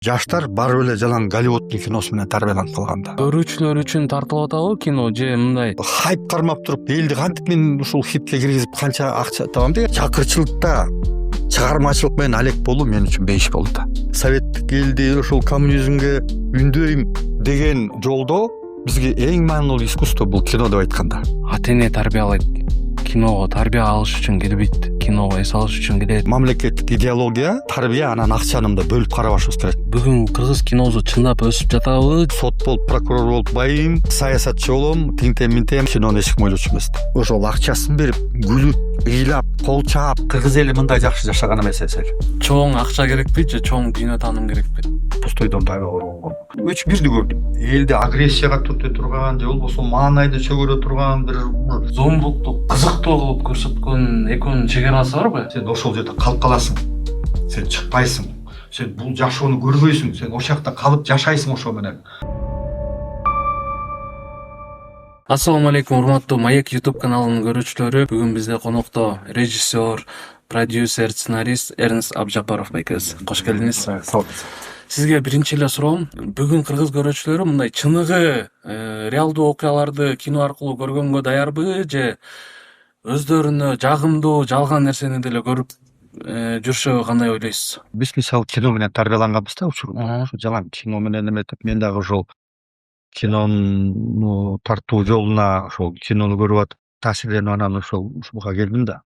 Жаштар барып эле жалаң Голливуддун киносу менен тарбияланып калган да. Көрүүчүлөр үчүн тартылып атабы кино же мындай Хайп кармап туруп элди кантип мен ушул хитке киргизип канча акча табам деген чакырчылыкта чыгармачылык менен алек болуу мен үчүн бейиш болду да. Советтик элди ушул коммунизмге үндөйм деген жолдо бизге эң маанилүү искусство бул кино деп айтканда. ата эне тарбиялайт, киного тарбия алыш үчүн келбейт, киного эс алыш үчүн келет. Мамлекеттик идеология, тарбия анан акчаны да бөлүп карабашыбыз керек. Бүгүн кыргыз киносу чындап өсүп жатабы? Сот болуп, прокурор болуп байым, саясатчы болом, тинтем минтем, кинону эчким ойлочу эмес. Ошол акчасын берип, күлүп, ыйлап, кол чаап, кыргыз эли мындай жакшы жашаган эмес эсел. Чоң акча керекпи же чоң дүйнө тааным керекпи? Пустойдон тайган. Үч бирди көрдүм. Элди агрессияга түртө турган же болбосо маанайды чөгөрө турган бир Зомбулукту кызыктуу кылып көрсөткөн экөөнүн чек арасы барбы? сен ошол жерде калып каласың. Сен чыкпайсың. Сен бул жашоону көрбөйсүң. Сен ошол жакта калып жашайсың ошо менен. Ассаламу алейкум, урматтуу Маек YouTube каналынын көрүүчүлөрү. Бүгүн бизде конокто режиссер, продюсер, сценарист Эрнст Абжапаров байкебиз. Кош келдиңиз. Сау. Сизге биринчи эле суроом, бүгүн кыргыз көрүүчүлөрү мындай чыныгы реалдуу окуяларды кино аркылуу көргөнгө даярбы же өздөрүнө жагымдуу жалган нерсени деле көрүп жүрүшөбү, кандай ойлойсуз? Биз мисалы кино менен тарбияланганбыз да ушул жалаң кино менен эметип, мен дагы ошол кинону тартуу жолуна, ошол кинону көрүп атып таасирленип анан ушуга келдим да.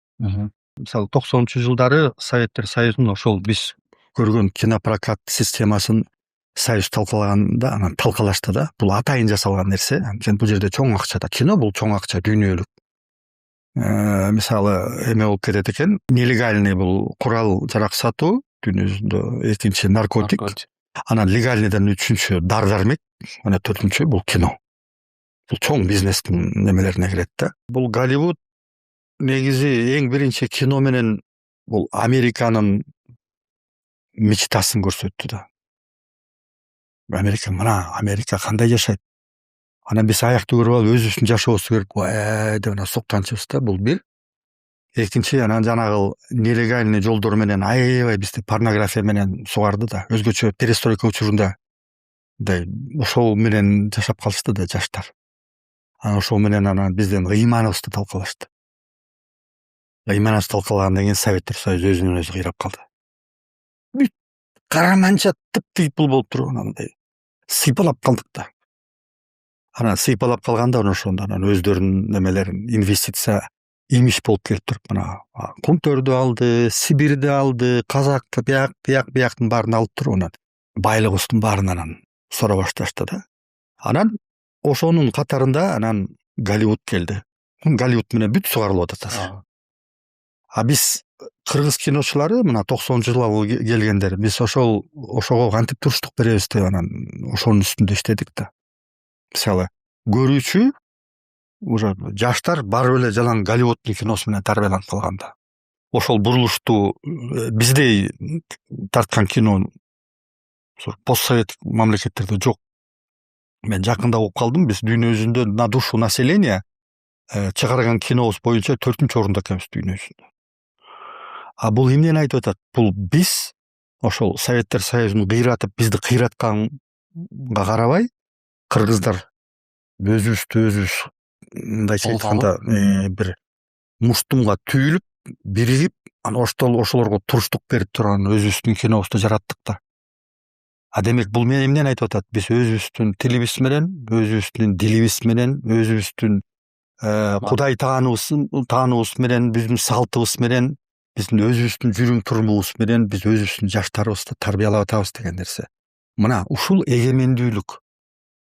Мисалы 90-жылдары Советтер Союзунун ошол биз көргөн кинопрокат системасын Союз талкалаганда, анан талкалашты да. Бул атайын жасалган нерсе. Анткени бул жерде чоң акча да. Кино бул чоң акча, дүйнөлүк. Мисалы эме болуп кетет экен, нелегальный бул курал жарак сатуу, дүйнө жүзүндө экинчи наркотик, анан легальныйдан үчүнчү дар дармек, анан төртүнчү бул кино. Бул чоң бизнестин немелерине кирет да. Бул Голливуд негизи эң биринчи кино менен бул Американын мечтасын көрсөттү да. Америка кандай жашайт? Анан биз аякты көрүп алып өзүбүздүн жашообузду көрүп, деп анан суктанчыбыз да, бул бир. Экинчи, анан жанагы нелегальный жолдор менен аябай бизди порнография менен сугарды да. Өзгөчө перестройка учурунда ошол менен жашап калышты да жаштар. Анан ошол менен анан бизден ыйманыбызды талкалашты. Ыйманыбызды талкалагандан кийин Советтер Союзу өзүнөн өзү кыйрап калды. Бүт караманча тып-тыйпыл болуп туруп анандай сыйпалап калдык да. Анан сыйпалап калганда ошондо анан өздөрүнүн немелерин инвестиция имиш болуп келип туруп мына Кумтөрдү алды, Сибирди алды, Казакты, бияктын баарын алып туруп анан байлыгыбыздын баарын анан сора башташты да. Анан ошонун катарында анан Голливуд келди. Голливуд менен бүт сугарылып атат. Биз кыргыз киночулары мына 90-жылга келгендер, биз ошого кантип туруштук беребиз деп анан ошонун үстүндө иштедик да. Мисалы, көрүүчү уже жаштар барып эле жалаң Голливуддун киносу менен тарбияланып калган да. Ошол бурулушту биздей тарткан кино постсоветтик мамлекеттерде жок. Мен жакында окуп калдым, биз дүйнө жүзүндө на душу населения чыгарган кинобуз боюнча 4-орунда экенбиз дүйнө жүзүндө. Бул эмнени айтып атат? Бул биз ошол Советтер Союзун кыйратып, бизди кыйратканга карабай, кыргыздар өзүбүз мындайча айтканда бир муштумга түйүлүп, биригип, анан ошолорго туруштук берип турган өзүбүздүн кинобузду жараттык да. Демек бул эмнени айтып атат? Биз өзүбүздүн тилибиз менен, өзүбүздүн дилибиз менен, өзүбүздүн Кудай таануубуз менен, биздин салтыбыз менен, биздин өзүбүздүн жүрүм турумубуз менен биз өзүбүздүн жаштарыбызды тарбиялап атабыз деген нерсе. Мына ушул эгемендүүлүк.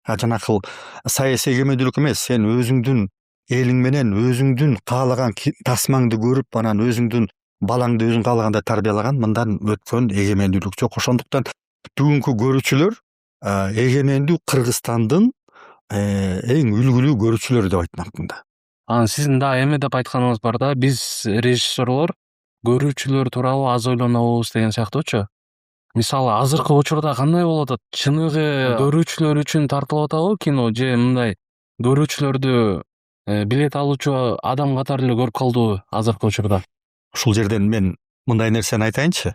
Жанакы саясий эгемендүүлүк эмес, сен өзүңдүн элиң менен өзүңдүн каалаган тасмаңды көрүп, анан өзүңдүн балаңды өзүң каалагандай тарбиялаган мындан өткөн эгемендүүлүк жок. Ошондуктан бүгүнкү көрүүчүлөр эгемендүү Кыргызстандын эң үлгүлүү көрүүчүлөрү деп айтмакмын да. Анан сиздин да эме деп айтканыңыз бар да, биз режиссерлор көрүүчүлөр тууралуу аз ойлонобуз деген сыяктуучу. Мисалы, азыркы учурда кандай болуп атат? Чыныгы көрүүчүлөр үчүн тартылып атабы кино же мындай көрүүчүлөрдү билет алуучу адам катары эле көрүп калдыбы азыркы учурда? Ушул жерден мен мындай нерсени айтайынчы.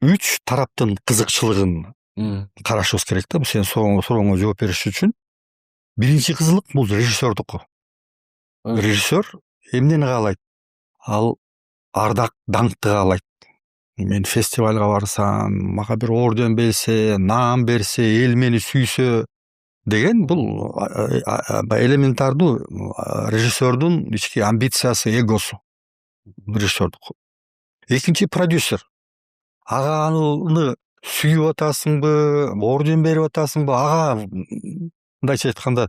3 тараптын кызыкчылыгын карашыбыз керек да. Сен сурооңо жооп бериш үчүн биринчи кызылык бул режиссердуку. Режиссер эмнени каалайт? Ал ардак даңкты каалайт. Мен фестивалга барсам, мага бир орден берсе, наам берсе, эл мени сүйсө деген бул элементардуу режиссердун ички амбициясы, эгосу. Режиссердуку. Экинчи продюсер. Ага аны сүйүп атасыңбы, орден берип атасыңбы, ага мындайча айтканда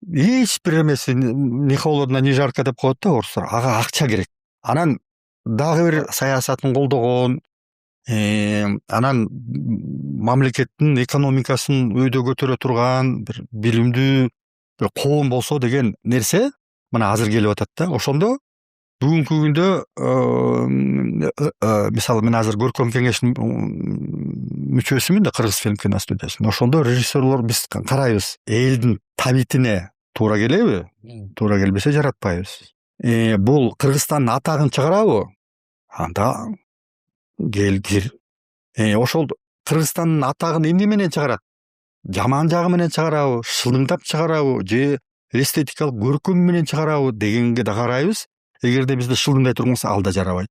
эч бир эмеси ни холодно, ни жарко деп коет да орустар. Ага акча керек. Анан дагы бир саясатын колдогон, анан мамлекеттин экономикасын өйдө көтөрө турган бир билимдүү бир коом болсо деген нерсе мына азыр келип атат да. Ошондо бүгүнкү күндө мисалы мен азыр көркөм кеңештин мүчөсүмүн да Кыргыз фильм киностудиясынын. Ошондо режиссерлор биз карайбыз. Элдин табитине туура келеби? Туура келбесе жаратпайбыз. Бул Кыргызстандын атагын чыгарабы? Анда кир. Ошол Кыргызстандын атагын эмне менен чыгарат? Жаман жагы менен чыгарабы? Шылыңдап чыгарабы? Же эстетикалык көркөм менен чыгарабы дегенге да карайбыз. Эгерде бизди шылыңдай турган болсо ал да жарабайт.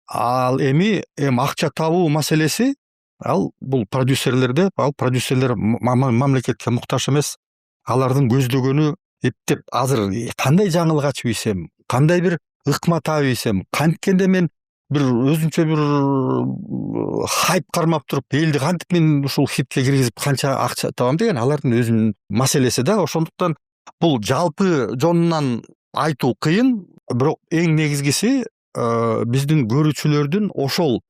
Ал эми акча табуу маселеси ал бул продюсерлерде, ал продюсерлер мамлекетке муктаж эмес. Алардын көздөгөнү эптеп азыр кандай жаңылык ачып ийсем, кандай бир ыкма таап ийсем, канткенде мен бир өзүнчө бир хайп кармап туруп, элди кантип мен ушул хитке киргизип канча акча табам деген алардын өзүнүн маселеси да. Ошондуктан бул жалпы жонунан айтуу кыйын, бирок эң негизгиси биздин көрүүчүлөрдүн ошол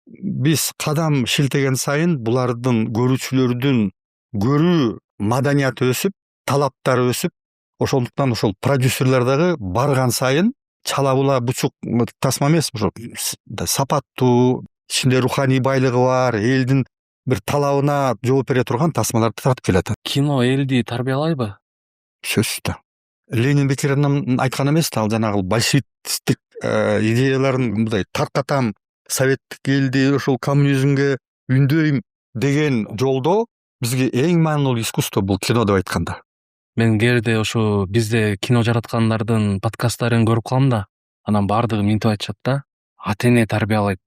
биз кадам шилтеген сайын булардын көрүүчүлөрдүн көрүү маданияты өсүп, талаптары өсүп, ошондуктан ошол продюсерлер дагы барган сайын чала була бучук тасма эмес, ошо сапаттуу, ичинде руханий байлыгы бар, элдин бир талабына жооп бере турган тасмаларды тартып келатат. Кино элди тарбиялайбы? Сөзсүз да. Ленин бекеринен айткан эмес да, ал жанагы большевистик идеяларын мындай таркатам, советтик элди ошол коммунизмге үндөйм деген жолдо бизге эң маанилүү искусство бул кино деп айтканда. Мен кээде ошо бизде кино жараткандардын подкасттарын көрүп калам да, анан баардыгы минтип айтышат да. Ата эне тарбиялайт,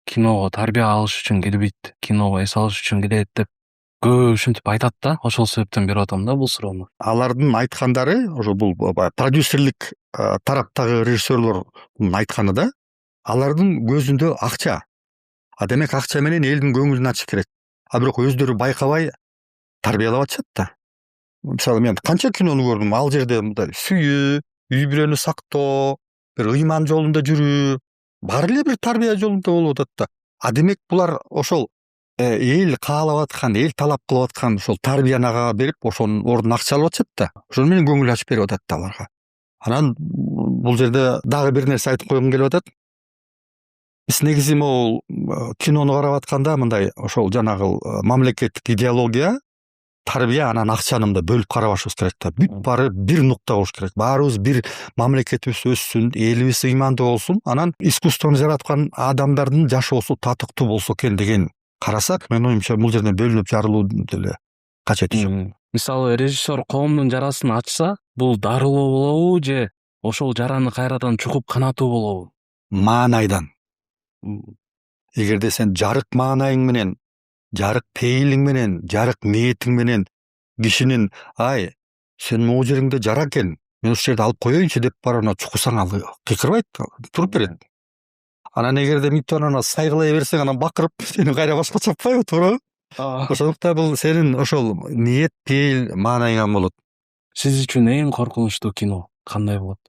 киного тарбия алыш үчүн келбейт, киного эс алыш үчүн келет деп көп ушинтип айтат да. Ошол себептен берип атам да бул суроону. Алардын айткандары, ошо бул продюсерлик тараптагы режиссерлордун айтканы да, алардын көзүндө акча. Демек акча менен элдин көңүлүн ачыш керек. Бирок өздөрү байкабай тарбиялап атышат да. Мисалы мен канча кинону көрдүм, ал жерде мындай сүйүү, үй бүлөнү сактоо, бир ыйман жолунда жүрүү, баары эле бир тарбия жолунда болуп атат да. Демек булар ошол эл каалап аткан, эл талап кылып аткан ошол тарбияны ага берип, ошонун ордуна акча алып атышат да. Ошону менен көңүл ачып берип атат да аларга. Анан бул жерде дагы бир нерсе айтып койгум келип атат. Биз негизи могул кинону карап атканда мындай ошол жанагы мамлекеттик идеология, тарбия анан акчаны мындай бөлүп карабашыбыз керек да. Бүт баары бир нукта болуш керек. Баарыбыз бир мамлекетибиз өссүн, элибиз ыймандуу болсун, анан искусствону жараткан адамдардын жашоосу татыктуу болсо экен деген карасак, менин оюмча бул жерден бөлүнүп жарылуу деле качети жок. Мисалы режиссер коомдун жарасын ачса, бул дарылоо болобу же ошол жараны кайрадан чукуп канатуу болобу? Маанайдан. Эгерде сен жарык маанайың менен, жарык пейилиң менен, жарык ниетиң менен кишинин ай сен могу жериңде жара экен, мен ушул жерде алып коеюнчу деп барып чукусаң ал кыйкырбайт, туруп берет. Анан эгерде мынтип анан сайгылай берсең, анан бакырып сени кайра башка чаппайбы, туурабы? Ошондуктан бул сенин ошол ниет, пейил, маанайыңан болот. Сиз үчүн эң коркунучтуу кино кандай болот?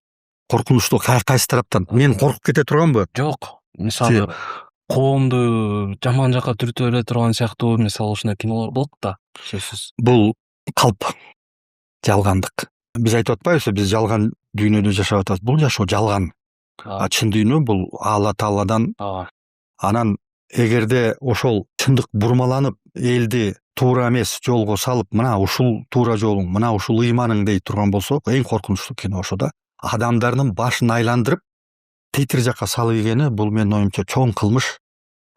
Коркунучтуу кайсы тараптан? Мен коркуп кете турганбы? Жок. Мисалы коомду жаман жакка түртө бере турган сыяктуу мисалы ушундай кинолор болот да. Сөзсүз. Бул калп, жалгандык. Биз айтып атпайбызбы, биз жалган дүйнөдө жашап атабыз. Бул жашоо жалган. Чын дүйнө бул Алла Тааладан. Анан эгерде ошол чындык бурмаланып, элди туура эмес жолго салып, мына ушул туура жолуң, мына ушул ыйманың дей турган болсо, эң коркунучтуу кино ошо да. Адамдардын башын айландырып, тетир жакка салып ийгени бул менин оюмча чоң кылмыш.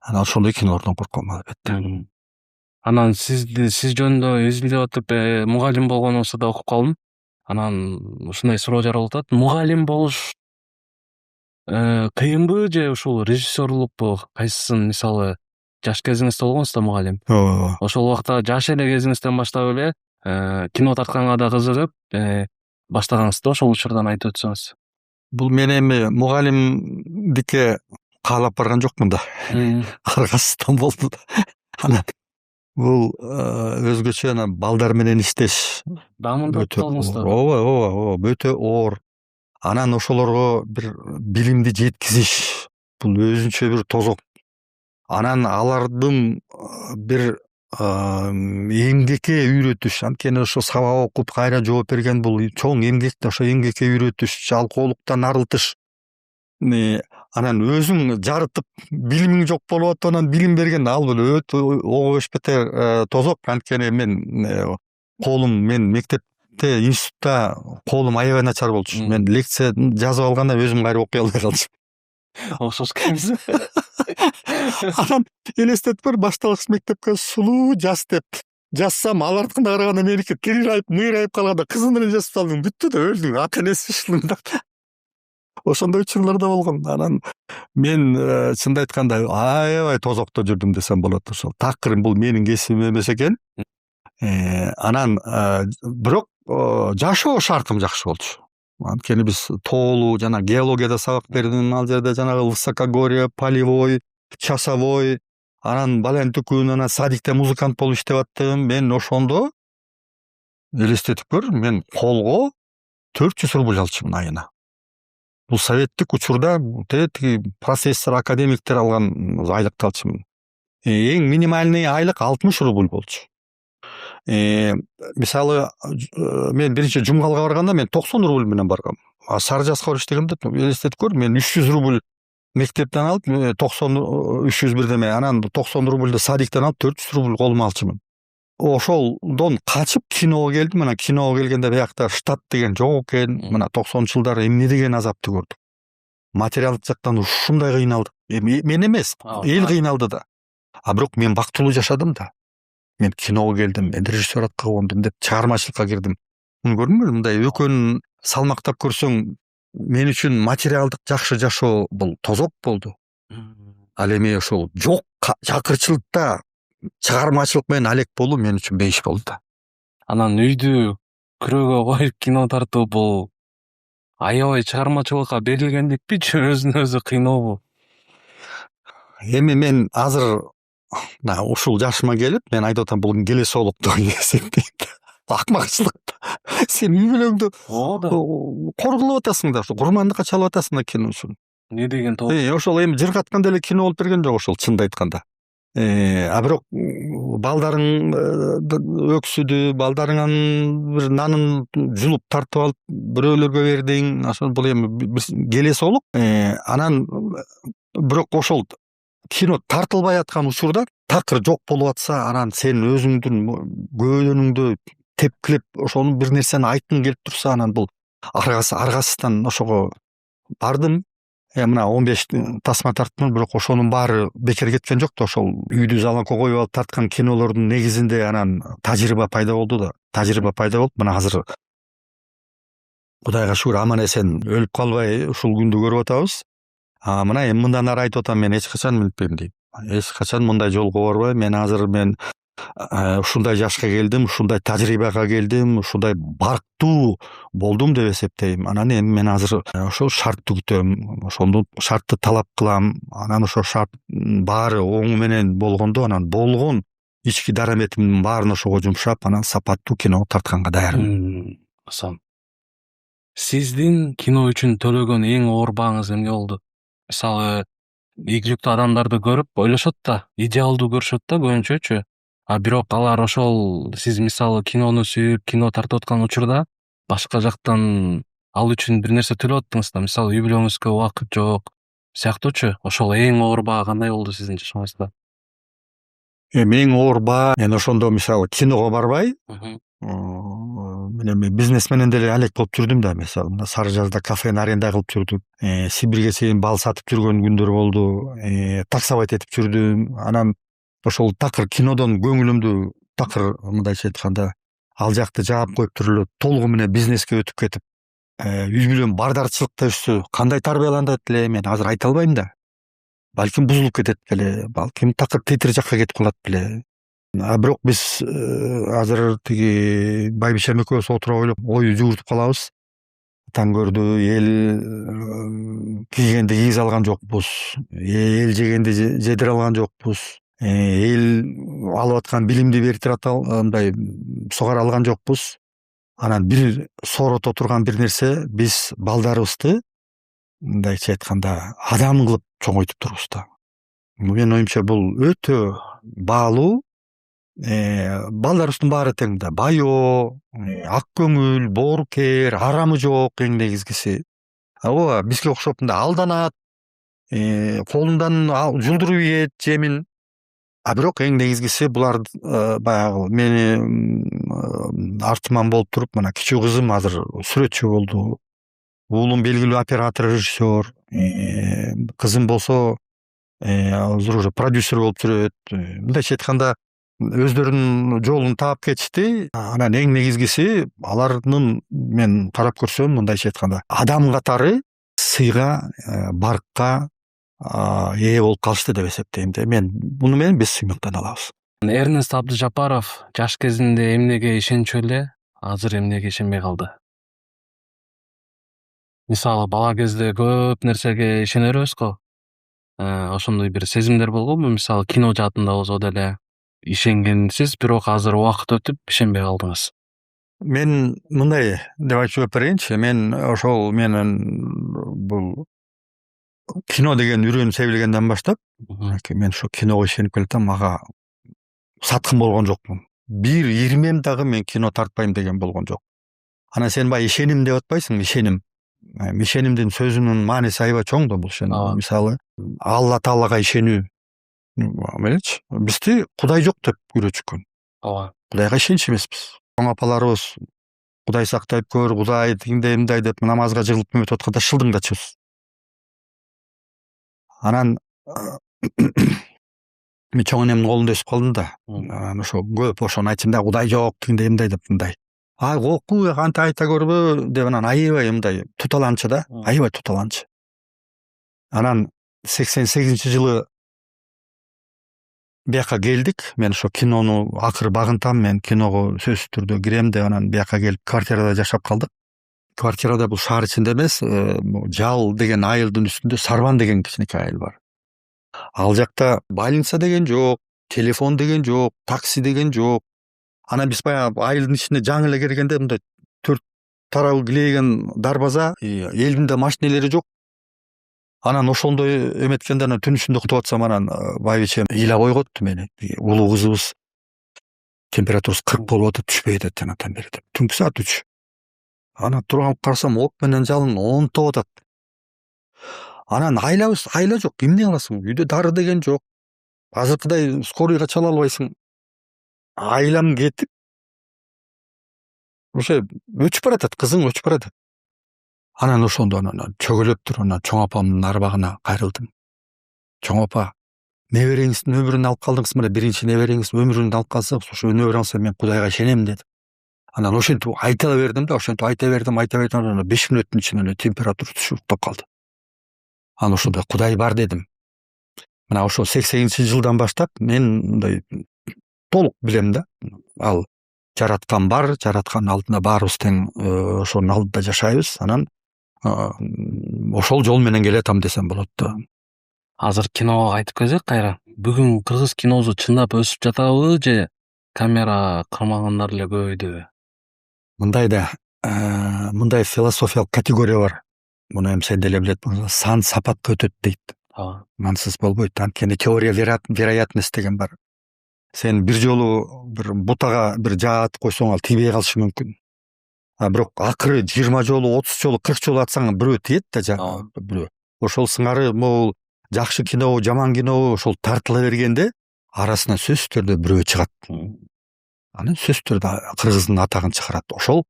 Анан ошондой кинолордон корком албетте. Анан сиз жөнүндө изилдеп атып мугалим болгонуңузду да окуп калдым. Анан ушундай суроо жаралып атат. Мугалим болуш кыйынбы же ушул режиссерлукпу? Кайсысын мисалы жаш кезиңизде болгонсуз да мугалим. Ооба. Ошол убакта жаш эле кезиңизден баштап эле кино тартканга да кызыгып баштагансыз да ошол учурдан айтып өтсөңүз. Бул мен эми мугалимдикке каалап барган жокмун да. Аргасыздан болду да. Анан бул өзгөчө анан балдар менен иштеш Дагы мындай өтө калдыңыз да. ооба өтө оор. Анан ошолорго бир билимди жеткизиш бул өзүнчө бир тозок. Анан алардын бир эмгекке үйрөтүш, анткени ошо сабак окуп кайра жооп берген бул чоң эмгек да, ошо эмгекке үйрөтүш, жалкоолуктан арылтыш. Анан өзүң жарытып билимиң жок болуп атып анан билим берген ал бул өтө ого бетер тозок. Анткени мен мектепте, институтта колум аябай начар болчу. Мен лекция жазып алганда өзүм кайра окуй албай калчумун. Окшош экенбиз. Анан элестетип көр, башталгыч мектепке сулуу жас деп жазсам, ал артында караганда меники тырайып, мыйрайып калганда кызым менен жазып салдым. Бүттү да өлдүң. Ата энеси шылыңдап. Ошондой учурлар да болгон. Анан мен чынын айтканда аябай тозокто жүрдүм десем болот. Ошол такыр бул менин кесибим эмес экен. Анан бирок жашоо шартым жакшы болчу. Анткени биз тоолуу жана геологияда сабак бердим, ал жерде жанагы высокогорье, полевой, часовой, анан Балентүкүн, анан садикте музыкант болуп иштеп аттым. Мен ошондо элестетип көр, мен колго 400 рубль алчумун айына. Бул советтик учурда тиги профессор, академиктер алган айлыкты алчумун. Эң минимальный айлык 60 рубль болчу. Мисалы, мен биринчи Жумгалга барганда мен 90 рубль менен баргам. Сары Жазга барып иштегемде элестетип көр, мен 300 рубль мектептен алып, 300 бирдеме, анан 90 рубльды садиктен алып 400 рубль колума алчумун. Ошолдон качып киного келдим. Анан киного келгенде биякта штат деген жок экен. Мына 90 жылдары эмне деген азапты көрдүк. Материалдык жактан ушундай кыйналдык. Мен эмес, эл кыйналды да. Бирок мен бактылуу жашадым да. Мен киного келдим, мен режиссер атка кондум деп чыгармачылыкка кирдим. Муну көрдүңбү? Мындай экөөнүн салмактап көрсөң, мен үчүн материалдык жакшы жашоо бул тозок болду. Ал эми ошол жок чакырчылыкта чыгармачылык менен алек болуу мен үчүн бейиш болду да. Анан үйдү күрөөгө коюп кино тартуу бул аябай чыгармачылыкка берилгендикпи же өзүнө өзү кыйнообу? Эми мен азыр ушул жашыма келип, мен айтып атам, бул келесоолукту эсептейм. Акмакчылык. Сен үй бүлөңдү коргулап атасың да, курмандыкка чалып атасың да кино үчүн. Не деген топ? Ошол эми жыргатканда эле кино болуп берген жок ошол, чынды айтканда. Бирок балдарың өксүдү, балдарыңан бир нанын жулуп тартып алып бирөөлөргө бердиң. Ошол бул эми келесоолук. Анан бирок ошол кино тартылбай аткан учурда такыр жок болуп атса, анан сен өзүңдүн көбөлөнүңдү тепкилеп ошону бир нерсени айткың келип турса, анан бул аргасыздан ошого бардым. Мына 15 тасма тарттым, бирок ошонун баары бекер кеткен жок да. Ошол үйдү залонко коюп алып тарткан кинолордун негизинде анан тажрыйба пайда болду да. Тажрыйба пайда болуп, мына азыр Кудайга шүгүр аман эсен өлүп калбай ушул күндү көрүп атабыз. Мына эми мындан ары айтып атам, мен эч качан билбейм дейм. Эч качан мындай жолго барбайм. Мен азыр ушундай жашка келдим, ушундай тажрыйбага келдим, ушундай барктуу болдум деп эсептейм. Анан эми мен азыр ошол шартты күтөм, ошондо шартты талап кылам. Анан ошол шарт баары оңу менен болгондо, анан болгон ички дараметимдин баарын ошого жумшап, анан сапаттуу кино тартканга даярмын. Сиздин кино үчүн төлөгөн эң оор бааңыз эмне болду? Мисалы, ийгиликтүү адамдарды көрүп ойлошот да, идеалдуу көрүшөт да көбүнчөчү. Бирок алар ошол сиз мисалы кинону сүйүп, кино тартып аткан учурда башка жактан ал үчүн бир нерсе төлөп аттыңыз да, мисалы үй бүлөңүзгө убакыт жок сыяктуучу. Ошол эң оор баа кандай болду сиздин жашооңузда? Эң оор баа, мен ошондо мисалы киного барбай, мен бизнес менен деле алек болуп жүрдүм да. Мисалы Сары Жазда кафени аренда кылып жүрдүк. Сибирге чейин бал сатып жүргөн күндөр болду. Таксовать этип жүрдүм. Анан ошол такыр кинодон көңүлүмдү такыр мындайча айтканда ал жакты жаап коюп туруп эле толугу менен бизнеске өтүп кетип үй бүлөм бардарчылыкта өссө кандай тарбияланат эле мен азыр айта албайм да. Балким бузулуп кетет беле, балким такыр тетир жакка кетип калат беле. Бирок биз азыр тиги байбичем экөөбүз отуруп ойлоп ой жүгүртүп калабыз. Таң көрдү эл кийгенди кийизе алган жокпуз, эл жегенди жедире алган жокпуз, эл алып аткан билимди мындай сугара алган жокпуз. Анан бир соорото турган бир нерсе, биз балдарыбызды мындайча айтканда адам кылып чоңойтуп турбуз да. Менин оюмча бул өтө баалуу. Балдарыбыздын баары тең да, байоо, ак көңүл, боорукер, арамы жок эң негизгиси. Ооба, бизге окшоп мындай алданат, колундан жулдуруп ийет жемин. Бирок эң негизгиси булар баягы мени артыман болуп туруп, мына кичүү кызым азыр сүрөтчү болду. Уулум белгилүү оператор, режиссер, кызым болсо азыр уже продюсер болуп жүрөт. Мындайча айтканда өздөрүнүн жолун таап кетишти. Анан эң негизгиси алардын мен карап көрсөм мындайча айтканда адам катары сыйга, баркка ээ болуп калышты деп эсептейм да. Буну менен биз сыймыктана алабыз. Эрнест Абдыжапаров жаш кезинде эмнеге ишенчү эле, азыр эмнеге ишенбей калды? Мисалы бала кезде көп нерсеге ишене беребиз го. Ошондой бир сезимдер болгонбу? Мисалы кино жаатында болсо деле ишенгенсиз, бирок азыр убакыт өтүп ишенбей калдыңыз. Мен мындай деп айтып берейинчи, мен ошол менин бул кино деген үрөнү себилгенден баштап, мен ошо киного ишенип келатам, ага саткын болгон жокмун. Бир ирмем дагы мен кино тартпайм деген болгон жок. Анан сен баягы ишеним деп атпайсыңбы? Ишеним. Ишенимдин сөзүнүн мааниси аябай чоң да бул ишеним. Мисалы, Алла Таалага ишенүү. Меличи, бизди Кудай жок деп үйрөтүшкөн. Ооба. Кудайга ишенч эмеспиз. Чоң апаларыбыз Кудай сактайт көр, Кудай тигиндей мындай деп намазга жыгылып өтүп атканда шылдыңдачыбыз. Анан мен чоң энемдин колунда өсүп калдым да. Анан ошо көп ошону айтсам да Кудай жок, тигиндей мындай деп мындай. Окуу, канта айта көрбө деп анан аябай мындай туталанчы да, аябай туталанчы. Анан 88-жылы бияка келдик. Мен ошо кинону акыры багынтам, мен киного сөзсүз түрдө кирем деп анан бияка келип квартирада жашап калдык. Квартирада бул шаар ичинде эмес, Жал деген айылдын үстүндө Сарбан деген кичинекей айыл бар. Ал жакта больница деген жок, телефон деген жок, такси деген жок. Анан биз баягы айылдын ичине жаңы эле киргенде мындай 4 тарабы килейген дарбаза, элдин да машинелери жок. Анан ошондой эметкенде анан түн ичинде уктап атсам, анан байбичем ыйлап ойготту мени. Улуу кызыбыз температурасы 40 болуп атат, түшпөй атат жанатан бери деп. Түнкү саат 3. Анан туруп алып карасам, ок менен жалын онтоп атат. Анан айла жок, эмне кыласың? Үйдө дары деген жок. Азыркыдай скорыйга чала албайсың. Айлам кетип, ошо өчүп баратат, кызың өчүп баратат. Анан ошондо анан чөгөлөп туруп анан чоң апамдын арбагына кайрылдым. Чоң апа, небереңиздин өмүрүн алып калдыңыз, мына биринчи небереңиз өмүрүн алып калса, ошо өнөр алса мен Кудайга ишенем деди. Анан ошентип айта бердим да, ошентип айта бердим, анан 5 мүнөттүн ичинде эле температура түшүп уктап калды. Анан ошондо Кудай бар дедим. Мына ошо 80-жылдан баштап мен мындай толук билем да. Ал жараткан бар, жараткан алдында баарыбыз тең ошонун алдында жашайбыз. Анан ошол жол менен келатам десем болот да. Азыр киного кайтып келсек кайра. Бүгүн кыргыз киносу чындап өсүп жатабы же камера кармагандар эле көбөйдүбү? Мындай да, мындай философиялык категория бар. Муну эми сен деле билет, сан сапатка өтөт дейт. Ансыз болбойт. Анткени теория вероятность деген бар. Сен бир жолу бир бутага бир жаат койсоң, ал тийбей калышы мүмкүн. Бирок акыры 20 жолу, 30 жолу, 40 жолу атсаң бирөө тиет да бирөө. Ошол сыңары могул жакшы кино, жаман кино ошол тартыла бергенде арасынан сөзсүз түрдө бирөө чыгат. Анан сөзсүз түрдө кыргыздын атагын чыгарат. Ошол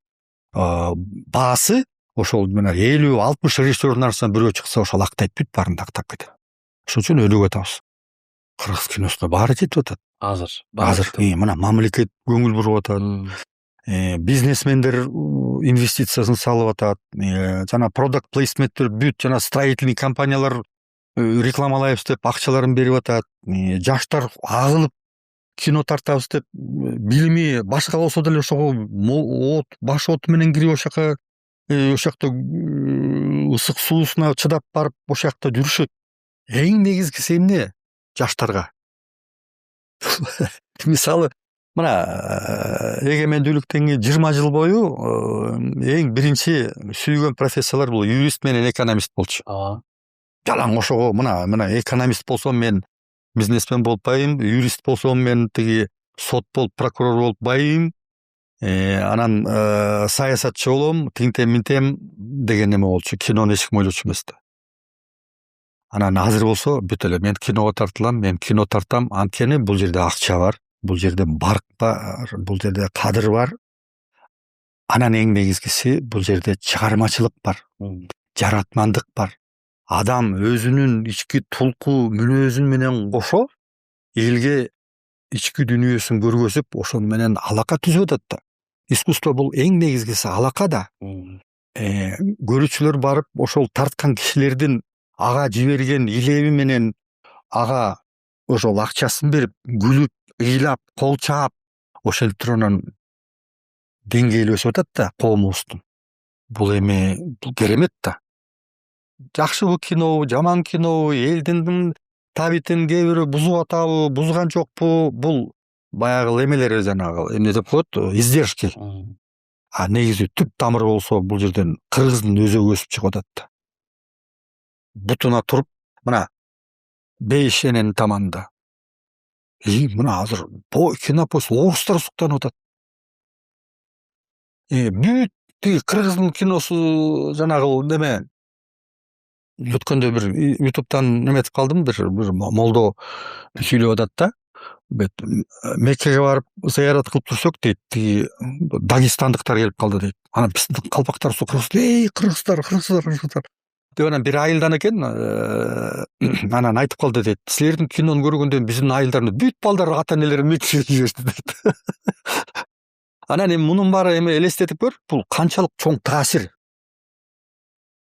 баасы ошол мына 50-60 режиссердун арасынан бирөө чыкса, ошол актайт бүт баарын актап кетет. Ошон үчүн өлүп атабыз. Кыргыз киносуна баары жетип атат. азыр азыр мына мамлекет көңүл буруп атат, бизнесмендер инвестициясын салып атат, жана продакт плейсменттер бүт жана строительный компаниялар рекламалайбыз деп акчаларын берип атат, жаштар агылып кино тартабыз деп билими башка болсо деле ошого баш оту менен кирип ошол жакта ысык суусуна чыдап барып ошол жакта жүрүшөт. Эң негизгиси эмне? Жаштарга. Мисалы мына эгемендүүлүктөн кийин 20 жыл бою эң биринчи сүйгөн профессиялар бул юрист менен экономист болчу. Жалаң ошого мына экономист болсом мен бизнесмен болбойм, юрист болсом мен тиги сот болуп прокурор болуп байыйм, анан саясатчы болом, тинтем минтем деген неме болчу. Кинону эч ким ойлочу эмес да. Анан азыр болсо бүт эле мен киного тартылам, мен кино тартам, анткени бул жерде акча бар, бул жерде барк бар, бул жерде кадыр бар. Анан эң негизгиси бул жерде чыгармачылык бар, жаратмандык бар. Адам өзүнүн ички тулку мүнөзү менен кошо элге ички дүйнөсүн көргөзүп, ошол менен алака түзүп атат да. Искусство бул эң негизгиси алака да. Көрүүчүлөр барып ошол тарткан кишилердин ага жиберген илеби менен ага ошол акчасын берип, күлүп, ыйлап, кол чаап, ошентип туруп анан деңгээли өсүп атат да коомубуздун. Бул эми бул керемет да. Жакшыбы кинобу, жаман кинобу, элдин табитин кээ бирөө бузуп атабы, бузган жокпу, бул баягы эмелер жанагы эмне деп коет, издержки. А негизи түп тамыры болсо бул жерден кыргыздын өзөгү өсүп чыгып атат да. Бутуна туруп, мына Бейшенен таманда. Мына азыр кинопоиск орустар суктанып атат. Бүт тиги кыргыздын киносу жанагы неме өткөндө бир ютубтан неметип калдым, бир молдо сүйлөп атат да. Меккеге барып зыярат кылып турсак дейт, тиги дагестандыктар келип калды дейт. Анан биздин калпактар кыргыздар деп анан бир айылдан экен, анан айтып калды дейт. Силердин кинону көргөндөн биздин айылдарды бүт балдар ата энелери Меккеге жиберди дейт. Анан эми мунун баары эми элестетип көр, бул канчалык чоң таасир.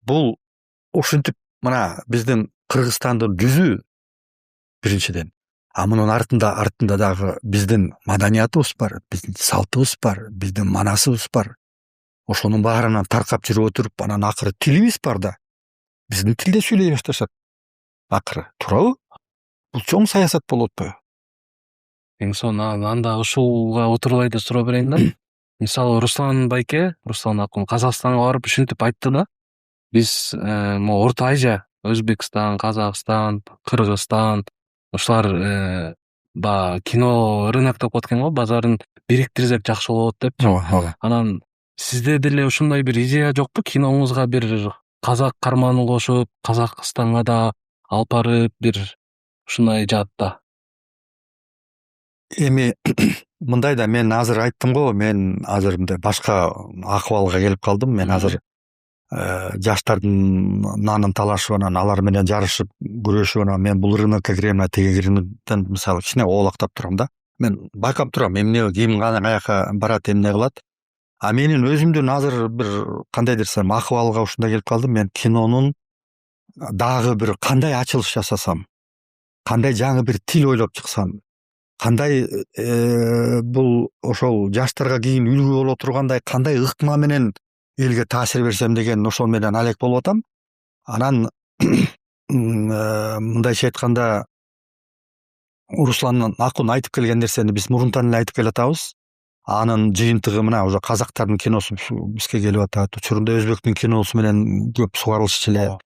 Бул ошентип мына биздин Кыргызстандын жүзү биринчиден. А мунун артында дагы биздин маданиятыбыз бар, биздин салтыбыз бар, биздин манасыбыз бар. Ошонун баарынан таркап жүрүп отуруп, анан акыры тилибиз бар да. Биздин тилде сүйлөй башташат. Акыры, туурабы? Бул чоң саясат болуп атпайбы? Эң сонун анда ушуга отурбай да суроо берейин да. Мисалы Руслан байке, Руслан акын Казакстанга барып ушинтип айтты да. Биз могу Орто Азия, Өзбекстан, Казакстан, Кыргызстан ушулар кино рынок деп коет экен го, базарын бириктирсек жакшы болот деп. Анан сизде деле ушундай бир идея жокпу? Киноңузга бир казак карманын кошуп, Казакстанга да алып барып бир ушундай жаатта. Эми мындай да, мен азыр айттым го, мен азыр мындай башка акыбалга келип калдым. Мен азыр жаштардын нанын талашып, анан алар менен жарышып, күрөшүп, анан мен бул рынокко кирем, тиги рыноктон мисалы кичине оолактап турам да. Мен байкап турам, эмне ким каяка барат, эмне кылат. А менин өзүмдүн азыр бир кандай десем акыбалга ушундай келип калдым. Мен кинонун дагы бир кандай ачылыш жасасам, кандай жаңы бир тил ойлоп чыксам, кандай бул ошол жаштарга кийин үлгү боло тургандай кандай ыкма менен элге таасир берсем деген ошол менен алек болуп атам. Анан мындайча айтканда Руслан акын айтып келген нерсени биз мурунтан эле айтып келатабыз. Анын жыйынтыгы мына уже казактардын киносу бизге келип атат. Учурунда өзбектин киносу менен көп сугарылышчу эле.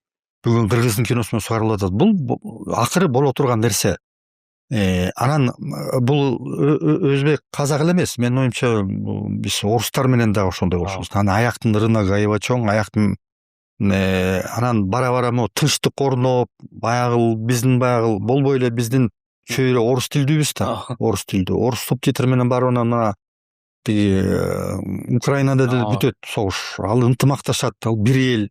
Бүгүн кыргыздын киносу менен сугарылып атат. Бул акыры боло турган нерсе. Анан бул өзбек казак эле эмес. Менин оюмча биз орустар менен да ошондой болушубуз. Анан аяктын рыногу аябай чоң, аяктын анан бара могу тынчтык орноп, баягы биздин болбой эле биздин чөйрө орус тилдүүбүз да. Орус тилдүү. Орус субтитр менен барып анан тиги Украинада деле бүтөт согуш. Ал ынтымакташат, ал бир эл.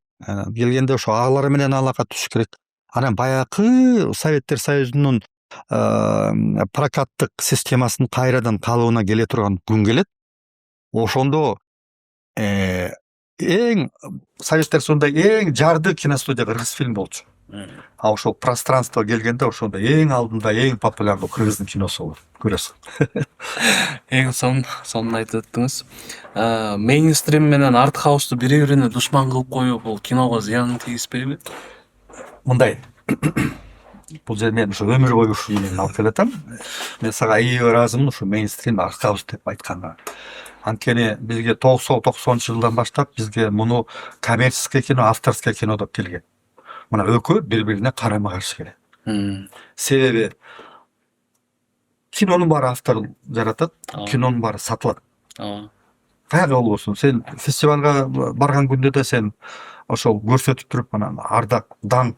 Келгенде ошо агалар менен алака түзүш керек. Анан баягы Советтер Союзунун прокаттык системасын кайрадан калыбына келе турган күн келет. Ошондо эң Советтер Союзунда эң жарды киностудия кыргыз фильм болчу. А ошол пространство келгенде ошондо эң алдында эң популярдуу кыргыздын киносу болот. Көрөсүң. Эң сонун айтып өттүңүз. Мейнстрим менен арт хаусту бири-бирине душман кылып коюу бул киного зыянын тийгизбейби? Мындай. Бул жер мен ушу өмүр бою ушу эмени алып келатам. Мен сага ийи ыраазымын ушу мейнстрим арт хаус деп айтканга. Анткени бизге 90-90 жылдан баштап бизге муну коммерческий кино, авторский кино деп келген. Мына экөө бири-бирине карама-каршы келет. Себеби кинонун баары автор жаратат, кинонун баары сатылат. Каяка болбосун, сен фестивалга барган күндө да сен ошол көрсөтүп туруп анан ардак, даңк,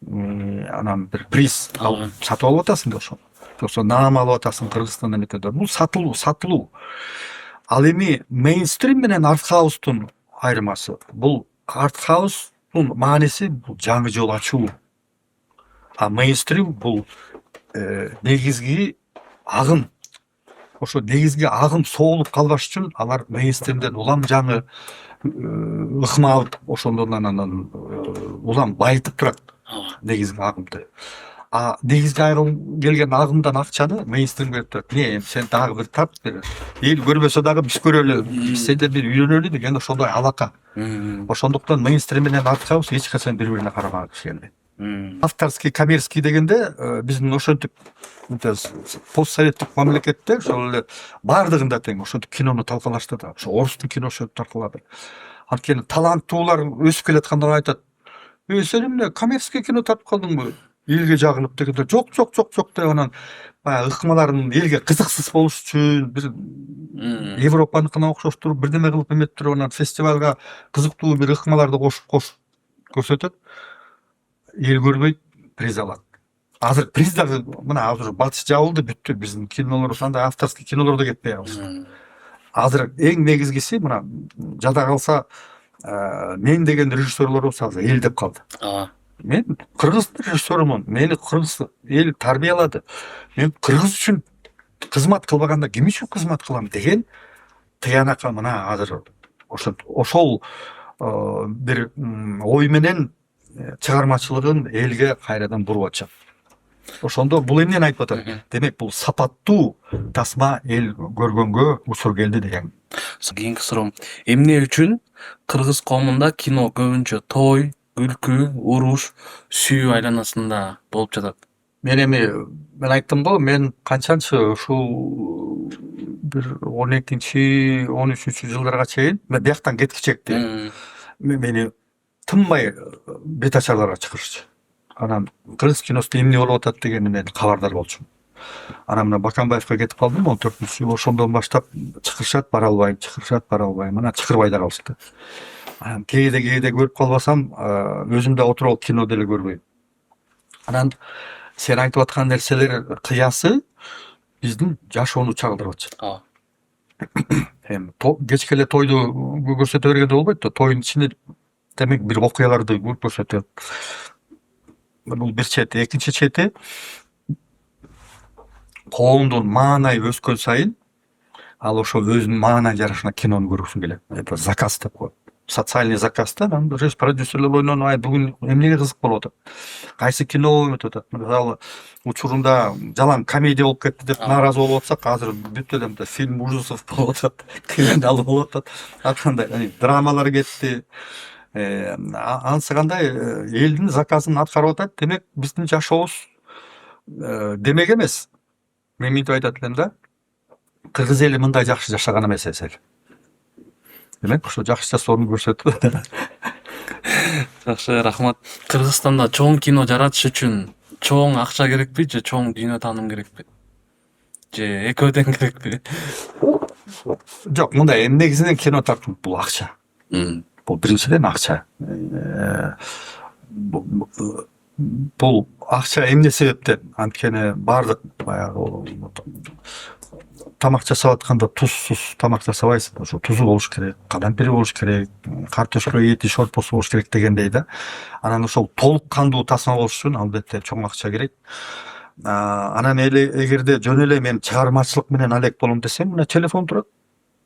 анан бир приз алып сатып алып атасың да ошол. Жоксо наам алып атасың Кыргызстанда метеде. Бул сатылуу. Ал эми мейнстрим менен артхаустун айырмасы. Бул артхаустун мааниси бул жаңы жол ачуу. А мейнстрим бул негизги агым. Ошо негизги агым соолуп калбаш үчүн алар мейнстримден улам жаңы ыкма ошондон анан улам байытып турат негизги агымды. А негизги агым келген агымдан акчаны мейнстрим берип турат. Не, сен дагы бир тап бер. Эл көрбөсө дагы биз көрөлү, сендер бир үйрөнөлү деген ошондой алака. Ошондуктан мейнстрим менен артхаус эч качан бири-бирине карабаган киши. Авторский, коммерческий дегенде биздин ошентип постсоветтик мамлекетте ошол эле бардыгында тең ошентип кинону талкалашты да. Ошо орустун киносу ошентип талкалады. Анткени таланттуулар өсүп келаткандар айтат: сен эмне коммерческий кино тартып калдыңбы? Элге жагынып дегенде жок деп анан баягы ыкмаларын элге кызыксыз болуш үчүн бир Европаныкына окшоштуруп бирдеме кылып эметип туруп анан фестивалга кызыктуу бир ыкмаларды кошуп көрсөтөт. Эл көрбөйт, приз алат. Азыр приз дагы мына азыр батыш жабылды, бүттү. Биздин кинолор ошондой авторский кинолордо кетпей калды. Азыр эң негизгиси мына жада калса мен деген режиссерлорубуз азыр эл деп калды. Мен кыргыз режиссермун. Мени кыргыз эл тарбиялады. Мен кыргыз үчүн кызмат кылбаганда ким үчүн кызмат кылам деген тыянакка мына азыр ошол бир ой менен чыгармачылыгын элге кайрадан буруп атышат. Ошондо бул эмнени айтып атат? Демек бул сапаттуу тасма эл көргөнгө учур келди деген. Кийинки суроом: эмне үчүн кыргыз коомунда кино көбүнчө той, күлкү, уруш, сүйүү айланасында болуп жатат? Мен айттым го, мен канчанчы ушул бир 12-13 жылдарга чейин мен бияктан кеткичекти. Мени тынбай бет ачарларга чакырышчу. Анан кыргыз киносунда эмне болуп атат дегени мен кабардар болчумун. Анан мына Баканбаевка кетип калдым 14-жыл. Ошондон баштап чакырышат, бара албайм. Анан чакырбай да калышты. Кээде көрүп калбасам, өзүм да отуруп алып кино деле көрбөйм. Анан сен айтып аткан нерселер кыясы биздин жашоону чагылдырып атышат. Эми кечке эле тойду көрсөтө бергенде болбойт да, тоюн ичинде демек бир окуяларды көрсөтөт. Бул бир чети, экинчи чети коомдун маанайы өскөн сайын ал ошо өзүнүн маанай жарашына кинону көргүсү келет. Это заказ деп коет. Социальный заказ да, продюсерлер ойнонуп, бүгүн эмнеге кызык болуп атат? Кайсы кино өтүп атат? Мисалы, учурунда жалаң комедия болуп кетти деп нааразы болуп атсак, азыр бүт эле фильм ужасов болуп атат, криминал болуп атат. Акандай драмалар кетти. Анысы кандай элдин заказын аткарып атат. Демек биздин жашообуз демек эмес. Мен мынтип айтат элем да, кыргыз эли мындай жакшы жашаган эмес эсел. Демек ошо жакшы жашоону көрсөтөт. Жакшы, рахмат. Кыргызстанда чоң кино жаратыш үчүн чоң акча керекпи же чоң дүйнө тааным керекпи? Же экөөдөн керекпи? Жок, мындай негизинен кино тартуу бул акча. Бул биринчиден акча. Бул акча эмне себептен? Анткени бардык баягы тамак жасап атканда тузсуз тамак жасабайсың. Ошо тузу болуш керек, калампири болуш керек, картошка эти шорпосу болуш керек дегендей да. Анан ошол толук кандуу тасма болуш үчүн албетте чоң акча керек. Анан эгерде жөн эле мен чыгармачылык менен алек болом десем, мына телефон турат,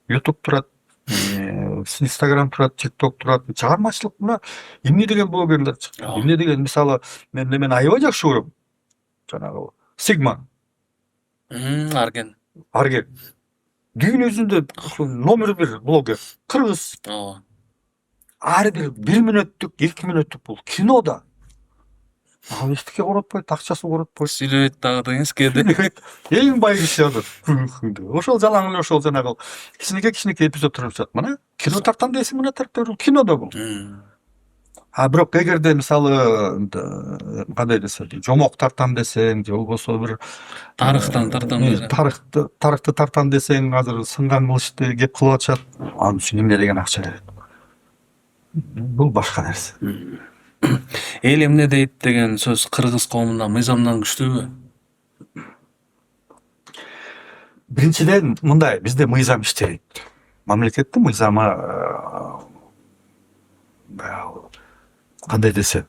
YouTube турат, Instagram турат, TikTok турат. Чыгармачылык мына эмне деген блогерлер чыкты. Эмне деген, мисалы, мен немени аябай жакшы көрөм. Жанагы Сигма, Арген. Арген. Дүйнө жүзүндө номер 1 блогер. Кыргыз. Ооба. Ар бир 1 мүнөттүк, 2 мүнөттүк бул кинода. Эчтеке коротпойт, акчасы коротпойт. Сүйлөйт дагы деңизкеде. Эң бай киши азыр. Ошол жалаң эле ошол жанагы кичинекей эпизоддор өтүп мына кино тартам десең, мына тартып кинода бул. Бирок эгерде мисалы кандай десем, жомок тартам десең, же болбосо бир Тарыхтан тартам десең. тарыхты тартам десең, азыр сынган кылычты кеп кылып атышат. Анын үчүн эмне деген акча керек? Бул башка нерсе. Эл эмне дейт деген сөз кыргыз коомунда мыйзамдан күчтүүбү? Биринчиден мындай, бизде мыйзам иштейт. Мамлекеттин мыйзамы кандай десем,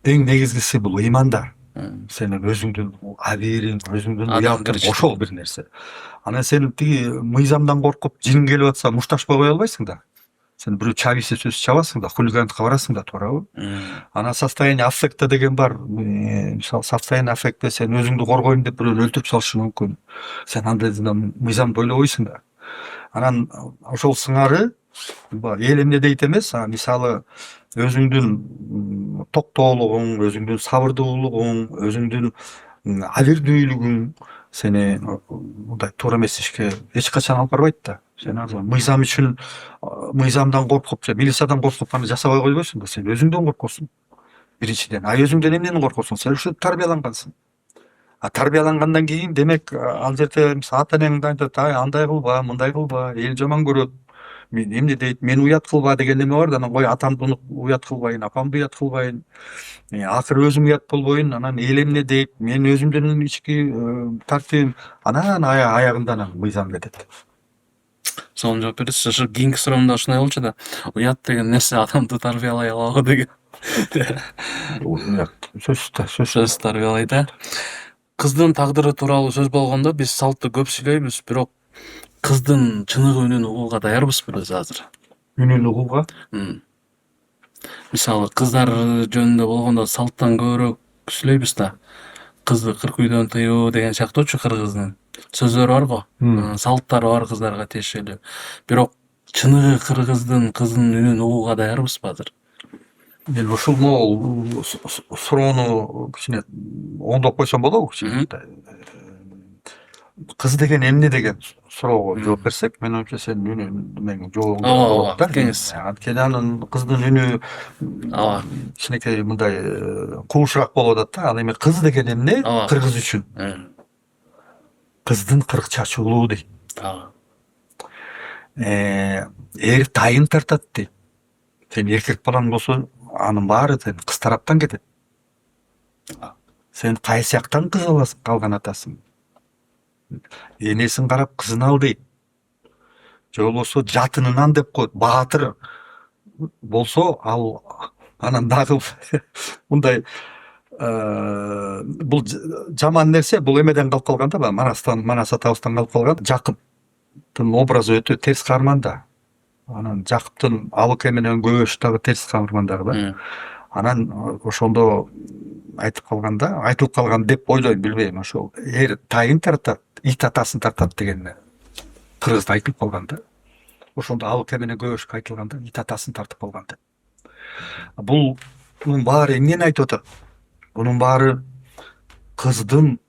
эң негизгиси бул ыймандар. Сенин өзүңдүн абийириң, өзүңдүн уятың, ошол бир нерсе. Анан сен тиги мыйзамдан коркуп жиң келип атса мушташпай кое албайсың да. Сен бирөө чабийсе сөз чабасың да, хулигандыкка барасың да, туурабы? Анан состояние аффекта деген бар. Мисалы, состояние аффекта сен өзүңдү коргойм деп бирөөнү өлтүрүп салышы мүмкүн. Сен андай мыйзамды ойлобойсуң да. Анан ошол сыңары эл эмне дейт эмес, мисалы өзүңдүн токтоолугуң, өзүңдүн сабырдуулугуң, өзүңдүн абийирдүүлүгүң сени мындай туура эмес ишке эч качан алып барбайт да. Сен азыр мыйзам үчүн, мыйзамдан коркуп же милициядан коркуп аны жасабай койбойсуң да, сен өзүңдөн коркосуң. Биринчиден, өзүңдөн эмнени коркосуң? Сен ушинтип тарбиялангансың. Тарбиялангандан кийин демек ал жерде ата энең айтат, андай кылба, мындай кылба, эл жаман көрөт. Мен эмне дейт, мен уят кылба деген неме бар да, анан кой атамды уят кылбайын, апамды уят кылбайын. Акыры өзүм уят болбойн, анан эл эмне дейт, мен өзүмдүн ички тартибим, анан аягында анан мыйзам кетет. Сонун жооп бересиз. Ошо кийинки суроомдо ушундай болчу да. Уят деген нерсе адамды тарбиялай алабы деген. Сөз тарбиялайт, а? Кыздын тагдыры тууралуу сөз болгондо биз салтты көп сүйлөйбүз, бирок кыздын чыныгы үнүн угууга даярбызбы биз азыр? Үнүн угууга? Мисалы, кыздар жөнүндө болгондо салттан көбүрөөк сүйлөйбүз да. Кызды 40 үйдөн тыюу деген сыяктуучу кыргыздын сөздөрү бар го. Салттары бар кыздарга тиешелүү. Бирок чыныгы кыргыздын кыздын үнүн угууга даярбызбы азыр? Мен ушул суроону кичине оңдоп койсом болобу кичине? Кыз деген эмне деген суроого жооп берсек, мен оюмча сен үнүң жообуңду болот да. Анткени анын кыздын үнү кичинекей мындай куушураак болуп атат да. Ал эми кыз деген эмне кыргыз үчүн? Кыздын кырк чачы улуу дейт. Тайын тартат дейт. Сен эркек балаң болсо, анын баары кыз тараптан кетет. Сен кайсы жактан кыз алган атасың? Энесин карап кызын ал дейт. Же болбосо жатынынан деп коет. Баатыр болсо ал анан дагы мындай бул жаман нерсе, бул эмеден калып калган да, Манас атабыздан калып калган. Жакыптын образы өтө терс каарман да. Анан Жакыптын Абыке менен Көбөш дагы терс каарман дагы да. Анан ошондо айтылып калган деп ойлойм, билбейм. Ошол тайын тартат, ит атасын тартат деген кыргызда айтылып калган да. Ошондо Абыке менен Көбөшкө айтылган да, ит атасын тартып калган деп. Бунун баары эмнени айтып атат? Бунун баары кыздын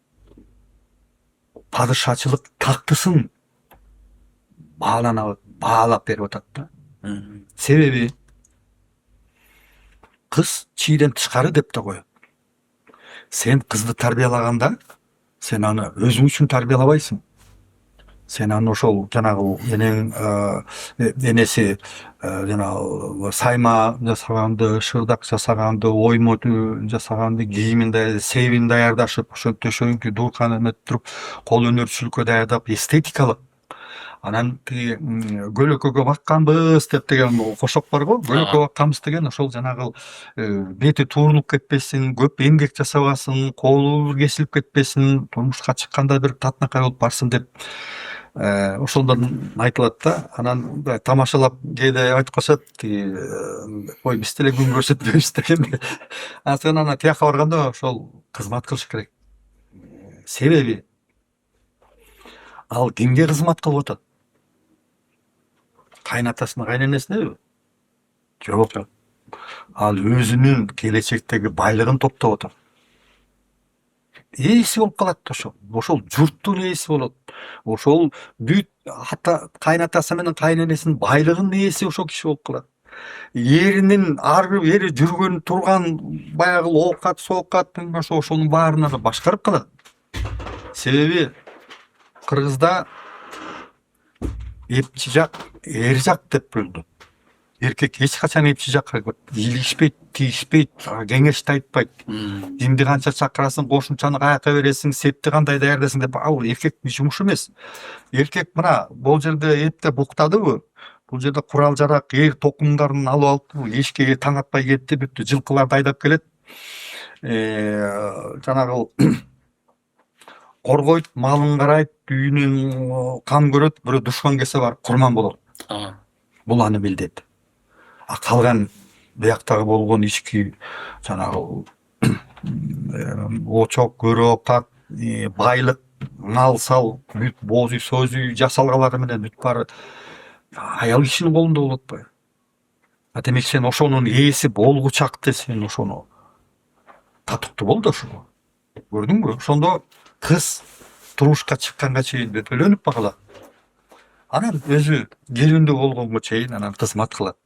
падышачылык тактысын баалап берип атат да. Себеби кыз чийден тышкары деп да коет. Сен кызды тарбиялаганда, сен аны өзүң үчүн тарбиялабайсың. Сен аны ошол жанагы энеси жанагы сайма жасаганды, шырдак жасаганды, оймоту жасаганды, кийимин себин даярдашып, ошентип төшөгүнкү дууркан эметип туруп, кол өнөрчүлүккө даярдап, эстетикалык Анан тиги көлөкөгө бакканбыз деп деген кошок бар го. Көлөкөгө бакканбыз деген ошол жанагы бети туурулуп кетпесин, көп эмгек жасабасын, колу кесилип кетпесин, турмушка чыкканда бир татынакай болуп барсын деп ошондон айтылат да. Анан тамашалап кээде айтып калышат, ой биз деле күн көрсөтпөйбүз деген. Анан тияка барганда ошол кызмат кылыш керек. Себеби ал кимге кызмат кылып атат? Кайнатасына, кайненесинеби? Жок. Ал өзүнүн келечектеги байлыгын топтоп атат. Ээси болуп калат ошол журттун ээси болот. Ошол бүт кайнатасы менен кайненесинин байлыгынын ээси ошол киши болуп калат. Эринин ар бир ери жүргөн турган баягы оокат, соокат ошонун баарына да башкарып калат. Себеби Кыргызда эпчи жак, эр жак деп бөлүнөт. Эркек эч качан эпчи жакка илишпейт, тийишпейт, кеңеш да айтпайт. Кимди канча чакырасың, кошумчаны каяка бересиң, сетти кандай даярдайсың деп, ал эркектин жумушу эмес. Эркек мына бул жерде эптеп уктадыбы? Бул жерде курал жарак, эр токумдарын алып алыптыбы? Эшикке таң атпай кетти, бүттү, жылкыларды айдап келет. Жанагы коргойт, малын карайт, үйүнүн кам көрөт, бирөө душман келсе барып курман болот. Бул аны билдет. Калган бияктагы болгон ички жанагы очок, көрөк, так, байлык, мал сал, бүт боз үй, сөз үй жасалгалары менен бүт баары аял кишинин колунда болуп атпайбы? Демек сен ошонун ээси болгучакты сен ошону татыктуу бол да ошого. Көрдүңбү? Ошондо кыз турмушка чыкканга чейин өтөлөнүп калат. Анан өзү келиндүү болгонго чейин анан кызмат кылат.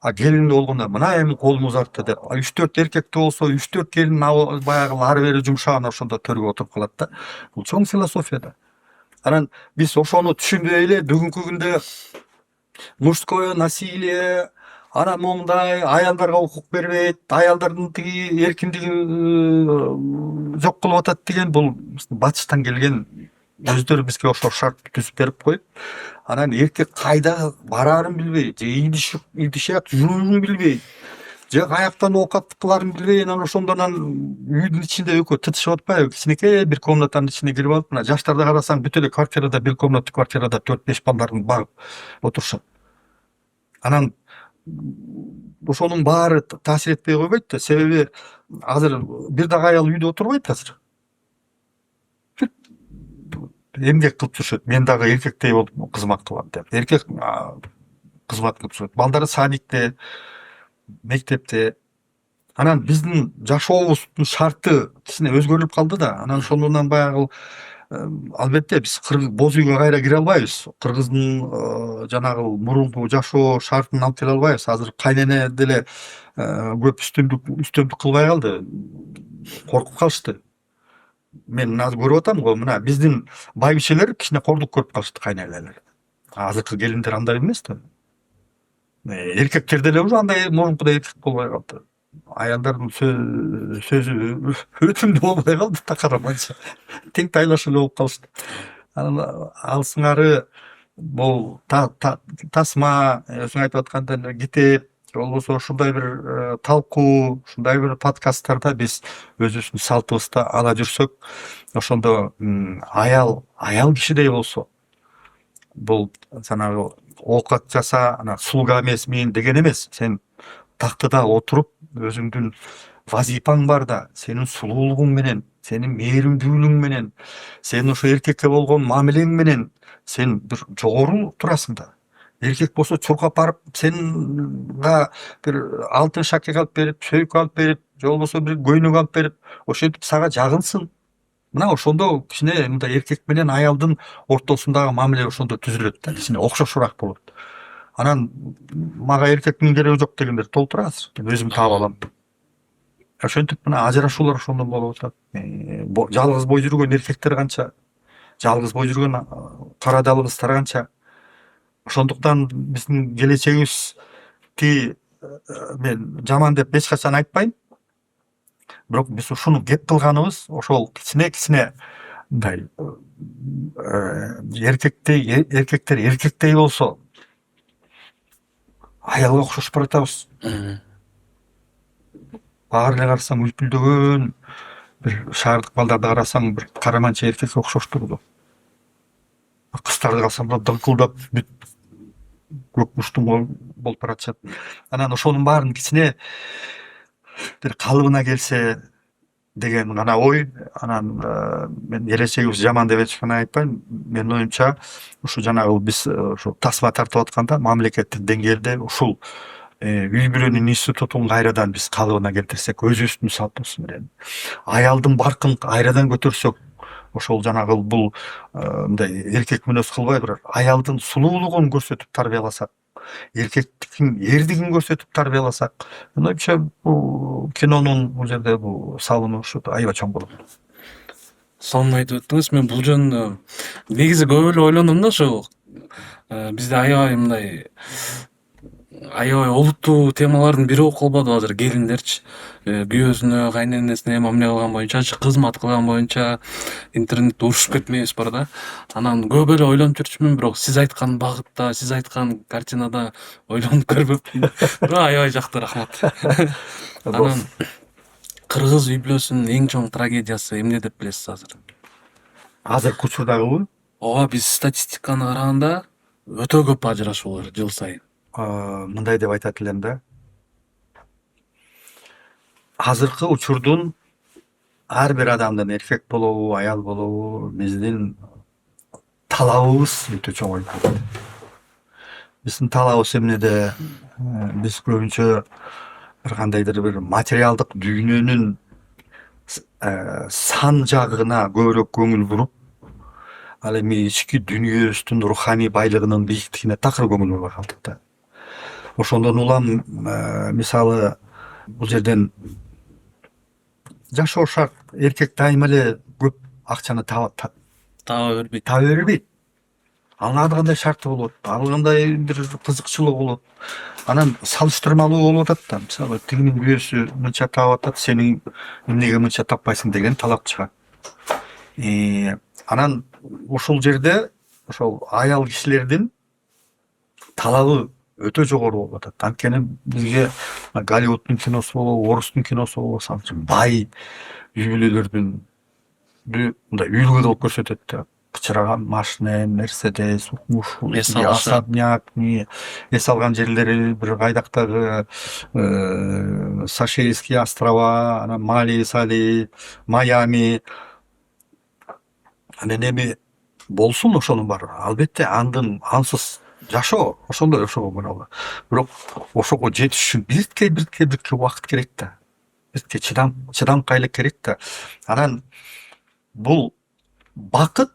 Келиндүү болгондо мына эми колум узартты деп 3-4 эркекте болсо 3-4 келин баягы ары бери жумшаган ошондо төргө отуруп калат да. Бул чоң философия да. Анан биз ошону түшүнбөй эле бүгүнкү күндө мужское насилие, анан моңдай аялдарга укук бербейт, аялдардын тиги эркиндигин жок кылып атат деген бул батыштан келген өздөрү бизге ошол шарт түзүп берип коюп, анан эркек кайда бараарын билбей, же идишак жүрүүнү билбей, же каяктан оокат кылаарын билбей, анан ошондон үйдүн ичинде экөө тытышып атпайбы? Кичинекей бир комнатанын ичине кирип алып, мына жаштарды карасаң бүт эле квартирада, бир комнатный квартирада 4-5 балдарын багып отурушат. Анан ошонун баары таасир этпей койбойт да. Себеби азыр бир дагы аял үйдө отурбайт азыр. Эмгек кылып жүрүшөт. Мен дагы эркектей болуп кызмат кылам деп. Эркек кызмат кылып жүрөт. Балдары садикте, мектепте. Анан биздин жашообуздун шарты кичине өзгөрүлүп калды да. Анан ошондон баягы албетте биз боз үйгө кайра кире албайбыз. Кыргыздын жанагы мурунку жашоо шартын алып келе албайбыз. Азыр кайнене деле көп үстөмдүк кылбай калды. Коркуп калышты. Мен азыр көрүп атам го, мына биздин байбичелер кичине кордук көрүп калышты кайненелер. Азыркы келиндер андай эмес да. Эркектер деле уже андай мурункудай эркек болбой калды. Аялдардын сөзү өтүмдүү болбой калды да, караманча. Тең тайлашуу эле болуп калышты. Анан ал сыңары бул тасма, өзүң айтып аткандай китеп, болбосо ушундай бир талкуу, ушундай бир подкасттарда биз өзүбүздүн салтыбызды ала жүрсөк, ошондо аял кишидей болсо, бул жанагы оокат жаса, анан слуга эмес мен деген эмес. Сен тактыда отуруп, өзүңдүн вазипаң бар да, сенин сулуулугуң менен, сенин мээримдүүлүгүң менен, сенин ошо эркекке болгон мамилең менен сен бир жогору турасың да. Эркек болсо чуркап барып, сенга бир алтын шакек алып берип, сөйкө алып берип, же болбосо бир көйнөк алып берип, ошентип сага жагынсын. Мына ошондо кичине мындай эркек менен аялдын ортосундагы мамиле ошондо түзүлөт да, кичине окшошураак болот. Анан мага эркектин кереги жок дегендер толтура азыр. Мен өзүм таап алам. Ошентип мына ажырашуулар ошондон болуп атат. Жалгыз бой жүргөн эркектер канча, жалгыз бой жүргөн кара дал кыздар канча. Ошондуктан биздин келечегибиз мен жаман деп эч качан айтпайм. Бирок биз ушуну кеп кылганыбыз ошол кичине мындай эркектер эркектей болсо аялга окшош баратабыз. Баары эле карасаң үлпүлдөгөн бир шаардык балдарды карасаң бир караманча эркекке окшош турду. Кыздарды карасаң дыңкылдап бүт көк муштум болуп баратышат. Анан ошонун баарын кичине бир калыбына келсе деген гана ой. Анан мен келечегибиз жаман деп эч кандай айтпайм. Менин оюмча ушу жанагы биз ушу тасма тартып атканда мамлекеттик деңгээлде ушул үй бүлөнүн институтун кайрадан биз калыбына келтирсек, өзүбүздүн салтыбыз менен аялдын баркын кайрадан көтөрсөк, ошол жанагы бул мындай эркек мүнөз кылбай бир аялдын сулуулугун көрсөтүп тарбияласак, эркектиктин эрдигин көрсөтүп тарбияласак, менин оюмча бул кинонун бул жерде бул салымы ушу аябай чоң болот. Сонун айтып өттүңүз. Мен бул жөнүндө негизи көп эле ойлондум да, ошо бизде аябай мындай аябай олуттуу темалардын бири болуп калбадыбы азыр келиндерчи, күйөөсүнө, кайненесине мамиле кылган боюнча, кызмат кылган боюнча интернетте урушуп кетмейбиз бар да. Анан көп эле ойлонуп жүрчүмүн, бирок сиз айткан багытта, сиз айткан картинада ойлонуп көрбөпмүн. Бирок аябай жакты, рахмат. Анан кыргыз үй бүлөсүнүн эң чоң трагедиясы эмне деп билесиз азыр? Азыркы учурдагыбы? Ооба, биз статистиканы караганда өтө көп ажырашуулар жыл сайын. Мындай деп айтат элем да. Азыркы учурдун ар бир адамдын, эркек болобу, аял болобу, биздин талабыбыз өтө чоң болот. Биздин талабыбыз эмнеде? Биз көбүнчө бир кандайдыр бир материалдык дүйнөнүн сан жагына көбүрөөк көңүл буруп, ал эми ички дүнүйөбүздүн руханий байлыгынын бийиктигине такыр көңүл бурбай калдык да. Ошондон улам мисалы бул жерден жашоо шарт. Эркек дайыма эле көп акчаны таба бербейт. Анын ар кандай шарты болот, ар кандай бир кызыкчылыгы болот. Анан салыштырмалуу болуп атат да. Мисалы тигинин күйөөсү мынча таап атат, сенин эмнеге мынча таппайсың деген талап чыгат. Анан ошол жерде ошол аял кишилердин талабы өтө жогору болуп атат. Анткени бизге Голливудтун киносу болобу, орустун киносу болобу, мисалы үчүн бай үй бүлөлөрдүн мындай үлгү кылып көрсөтөт да. Кычыраган машина, Мерседес, особняк, эс алган жерлери бир кайдактагы Сейшельские острова, анан Мали, Сали, Майами. Анан эми болсун ошонун баары. Албетте ансыз жашоо ошондой жашоого болобу. Бирок ошого жетиш үчүн бирке убакыт керек да. Бирке чыдамкайлык керек да. Анан бул бакыт,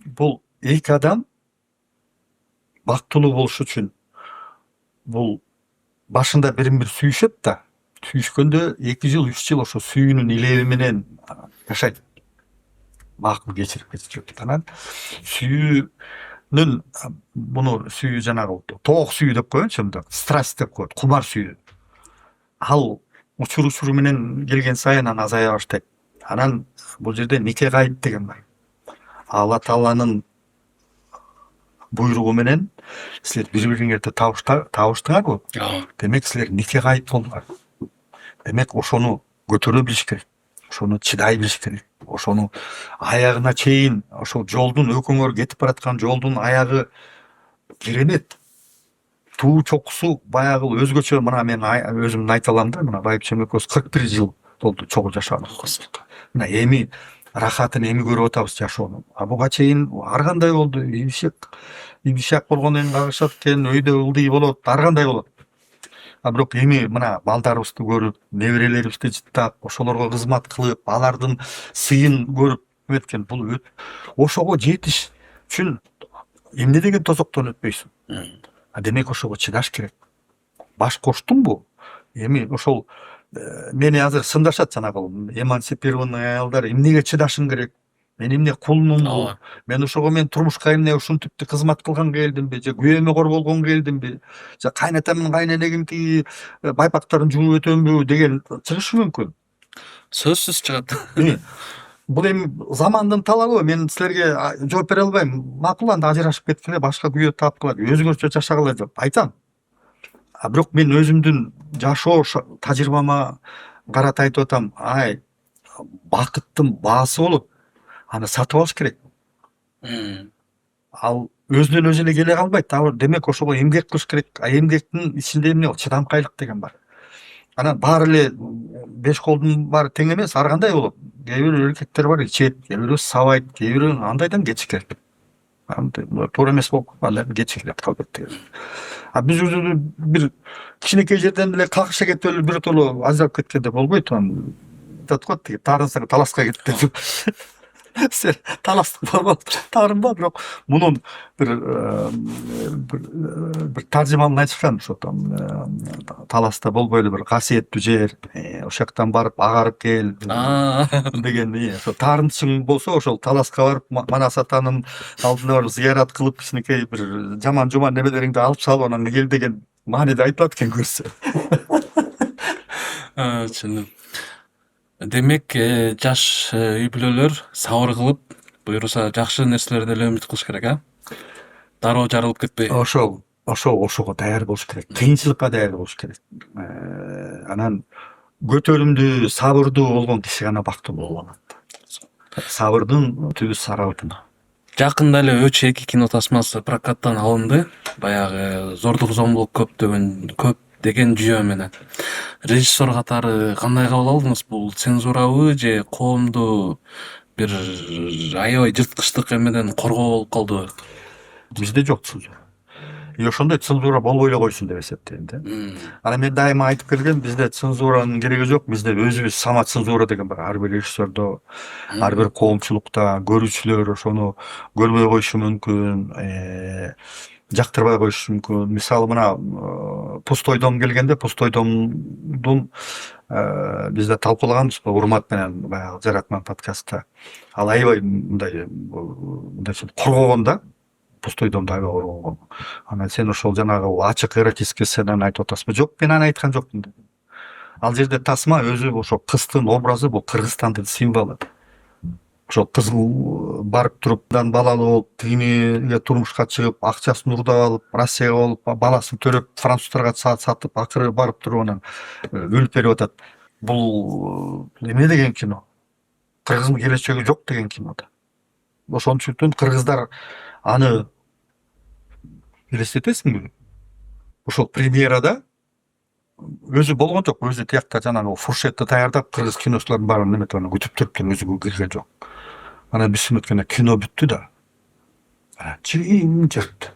бул эки адам бактылуу болуш үчүн бул башында бирин бири сүйүшөт да. Сүйүшкөндө 2 жыл 3 жыл ошо сүйүүнүн илеби менен жашайт. Макул кечирип кетишет. Анан сүйүүнүн муну сүйүү жанагы тоок сүйүү деп коеюнчу, мындай страсть деп коет, кумар сүйүү. Ал учуру менен келген сайын азая баштайт. Анан бул жерде нике кайыт деген бар. Алла Тааланын буйругу менен силер бири-бириңерди табыштыңарбы? Демек силер нике кайыт болдуңар. Демек ошону көтөрө билиш керек. Ошону чыдай билиш керек. Ошону аягына чейин, ошол жолдун өкөңөр кетип бараткан жолдун аягы керемет. Туу чокусу баягы өзгөчө. Мына мен өзүм айта алам да, мына байбичем экөөбүз 41 жыл болду чогуу жашаганыбыз. Мына эми рахатын эми көрүп атабыз жашоону. Буга чейин ар кандай болду. Ийбишак болгондон кийин кагышат экен, өйдө ылдый болот, ар кандай болот. Бирок эми мына балдарыбызды көрүп, неберелерибизди жыттап, ошолорго кызмат кылып, алардын сыйын көрүп өткөн бул ошого жетиш үчүн эмне деген тозоктон өтпөйсүң. Демек ошого чыдаш керек. Баш коштуңбу? Эми ошол мени азыр сындашат жанагы эмансипированный аялдар, эмнеге чыдашың керек? Мен эмне кулмунбу? Мен ошого турмушка эмне ушинтип кызмат кылганга келдимби? Же күйөөмө кор болгонго келдимби? Же кайнатамдын кайненегин тиги байпактарын жууп өтөмбү деген чыгышы мүмкүн. Сөзсүз чыгат. бул эми замандын талабы. Мен силерге жооп бере албайм. Макул, анда ажырашып кеткиле, башка күйөө таапкыла, өзгөчө жашагыла деп айтам. Бирок мен өзүмдүн жашоо тажрыйбама карата айтып атам. Бакыттын баасы болот. Аны сатып алыш керек. Ал өзүнөн өзү эле келе калбайт. Демек ошого эмгек кылыш керек. Эмгектин ичинде эмне бар? Чыдамкайлык деген бар. Анан баары эле беш колдун баары тең эмес. Ар кандай болот. Кээ бир эркектер бар, ичет, кээ бирөө сабайт, кээ бирөө андайдан кечикет. Туура эмес болуп калган, кечикип калбайт. Биз өзү бир кичинекей жерден эле какыша кетип эле биротоло ажырап кеткенде болбойт. Айтат го, тиги тарынсаң таласка кет деп. Сен таластык болуп тарынба, бирок мунун бир таржымалын айтышкан, ошо таласта болбой эле бир касиеттүү жер, ошол жактан барып агарып кел деген. Ошо тарынчың болсо, ошол таласка барып Манас атанын алдына барып зыярат кылып, кичинекей бир жаман жуман немелериңди алып салып анан кел деген мааниде айтылат экен көрсө. Чындап. Демек, жаш үй бүлөлөр сабыр кылып, буюрса жакшы нерселерди эле үмүт кылыш керек, дароо жарылып кетпей. Ошого даяр болуш керек. Кыйынчылыкка даяр болуш керек. Анан көтөрүмдүү, сабырдуу болгон киши гана бактылуу боло алат. Сабырдын түбү сарабытына. Жакында эле Өч 2 кино тасмасы прокаттан алынды. Баягы зордук зомбулук көп деген жүйө менен. Режиссер катары кандай кабыл алдыңыз? Бул цензурабы же коомду бир аябай жырткычтык эмеден коргоо болуп калдыбы? Бизде жок цензура. Ошондой цензура болбой эле койсун деп эсептейм да. Анан мен дайыма айтып келгем, бизде цензуранын кереги жок. Бизде өзүбүз самоцензура деген бар. Ар бир режиссердо, ар бир коомчулукта көрүүчүлөр ошону көрбөй коюшу мүмкүн, жактырбай коюшу мүмкүн. Мисалы мына Пустой дом келгенде, Пустой домдун бизде талкуулаганбыз урмат менен баягы Жаратман подкастта. Ал аябай мындай коргогон да. Пустой домду аябай коргогон. Анан сен ошол жанагы ачык эротический сценаны айтып атасызбы? Жок, мен аны айткан жокмун дедим. Ал жерде тасма өзү ошо кыздын образы, бул Кыргызстандын символу. Ошол кыз барып туруп, балалуу болуп, тигиниге турмушка чыгып, акчасын урдап алып, Россияга болуп, баласын төрөп, француздарга сатып, акыры барып туруп анан өлүп берип атат. Бул эме деген кино. Кыргыздын келечеги жок деген кино да. Ошон үчүн кыргыздар аны элестетесиңби? Ошол премьерада өзү болгон жок, өзү тиякта жанагы фуршетти даярдап, кыргыз киночулардын баарын неметип анан күтүп туруптур, өзү кирген жок. Анан биз өткөндө кино бүттү да. Жыйын жырт.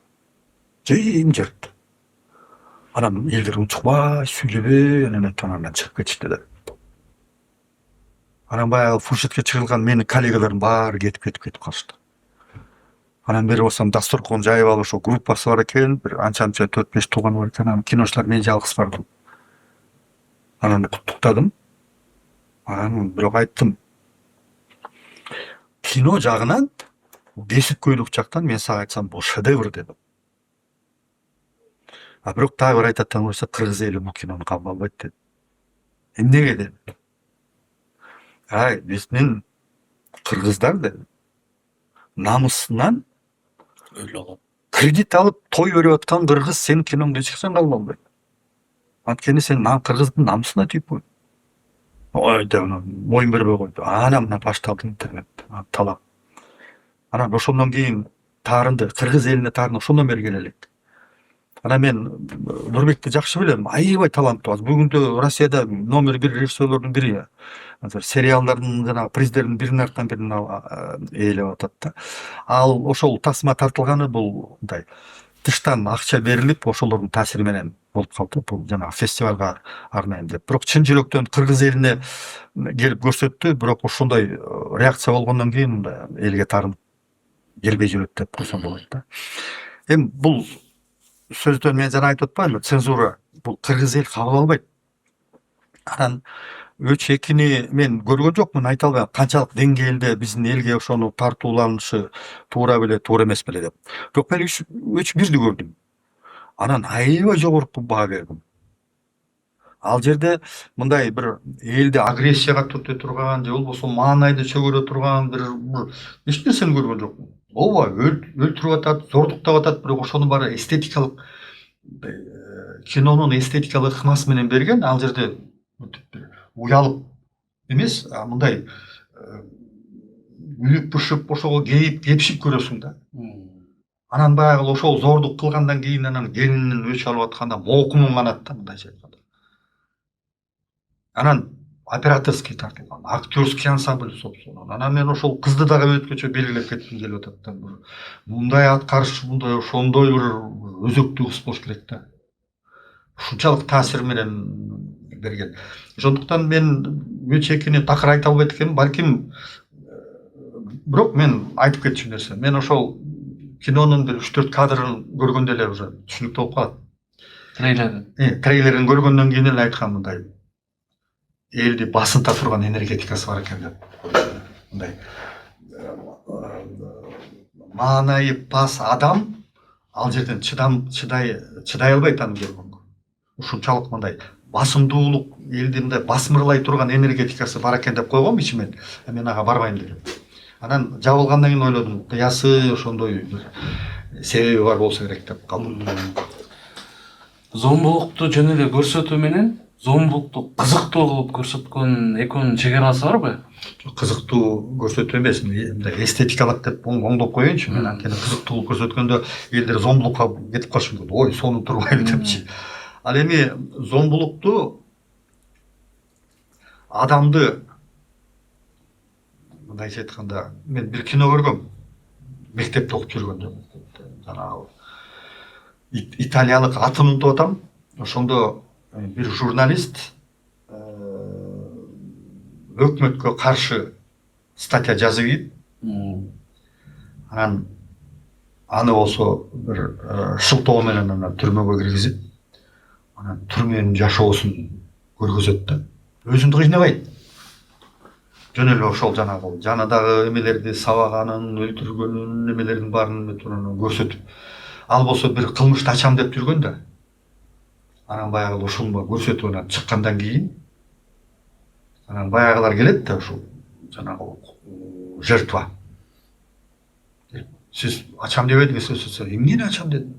Анан элдер унчукпай сүйлөбөй анан чыгып кетишти да. Анан баягы фуршетке чыгылган менин коллегаларым баары кетип калышты. Анан бери болсом дасторкон жайып алып, ошо группасы бар экен, бир анча 4-5 тууганы бар экен. Анан киночулар мен жалгыз бардым. Анан куттуктадым. Анан бирок айттым, кино жагынан, кесипкөйлүк жактан мен сага айтсам бул шедевр дедим. Бирок дагы бир айтаттан койсо, кыргыз эли бул кинону кабыл албайт деди. Эмнеге дедим? Биздин кыргыздар деди, намысынан кредит алып той берип аткан кыргыз сенин киноңду эч качан кабыл албайт. Анткени сен кыргыздын намысына тийип койдуң. Ой деп моюн бербей койду. Анан мына башталды интернет талап. Анан ошондон кийин таарынды, кыргыз элине таарынды ошондон бери келе элек. Анан мен Нурбекти жакшы билем, аябай таланттуу. Бүгүндө Россияда номер 1 режиссерлордун бири. Сериалдардын жанагы приздердин биринин артынан бирин ээлеп атат да. Ал ошол тасма тартылганы бул мындай тыштан акча берилип, ошолордун таасири менен болуп калды. Бул жанагы фестивалга арнайын деп. Бирок чын жүрөктөн кыргыз элине келип көрсөттү, бирок ошондой реакция болгондон кийин мындай элге таарынып келбей жүрөт деп койсом болот да. Эми бул сөздөн мен жана айтып атпаймынбы, цензура бул кыргыз эл кабыл албайт. Анан Өч 2-ни мен көргөн жокмун, айта албайм канчалык деңгээлде биздин элге ошону тартууланышы туура беле, туура эмес беле деп. Бирок мен Өч 1-ди көрдүм. Анан аябай жогорку баа бердим. Ал жерде мындай бир элди агрессияга түртө турган же болбосо маанайды чөгөрө турган бир эч нерсени көргөн жокмун. Ооба, өлтүрүп атат, зордуктап атат, бирок ошонун баары эстетикалык кинонун эстетикалык ыкмасы менен берген. Ал жерде уялып эмес, мындай үйүп бышып ошого кейип кепшип көрөсүң да. Анан баягы ошол зордук кылгандан кийин анан келинин өч алып атканда моокумун канат да, мындайча айтканда. Анан операторский тартылган, актерский ансамбль собственно. Анан мен ошол кызды дагы өзгөчө белгилеп кетким келип атат да. Мындай аткарыш, мындай ошондой бир өзөктүү кыз болуш керек да. Ушунчалык таасир менен берген. Ошондуктан мен өчө экини такыр айта албайт экенмин, балким. Бирок мен айтып кетчү нерсе. Мен ошол кинонун бир 3-4 кадрын көргөндө эле уже түшүнүктүү болуп калат. Трейлерин көргөндөн кийин эле айткан мындай. Элди басынта турган энергетикасы бар экен деп. Мындай маанайы пас адам ал жерден чыдай албайт аны көргөнгө. Ушунчалык мындай басымдуулук, элди мындай басмырлай турган энергетикасы бар экен деп койгом ичимен. Мен ага барбайм дегем. Анан жабылгандан кийин ойлодум, кыясы ошондой себеби бар болсо керек деп калдым. Зомбулукту жөн эле көрсөтүү менен зомбулукту кызыктуу кылып көрсөткөн экөөнүн чек арасы барбы? Кызыктуу көрсөтүү эмес, мындай эстетикалык деп оңдоп коеюнчу. Мен анткени кызыктуу көрсөткөндө элдер зомбулукка кетип калышы мүмкүн. Ой, сону турбайлы депчи. Ал эми зомбулукту адамды мындайча айтканда, мен бир кино көргөм. Мектепте окуп жүргөндө. Жанагы италиялык атын унутуп атам. Ошондо бир журналист өкмөткө каршы статья жазып ийип, анан аны болсо бир шылтоо менен анан түрмөгө киргизип, анан түрмөнүн жашоосун көргөзөт да. Өзүндү кыйнабайт. Жөн эле ошол жанагы жанындагы эмелерди сабаганын, өлтүргөнүн, эмелердин баарын көрсөтүп. Ал болсо бир кылмышты ачам деп жүргөн да. Анан баягы ошону көрсөтүп чыккандан кийин анан баягылар келет да, ошол жанагы жертва. Сиз ачам дебедиңиз, эмнени ачам дедим.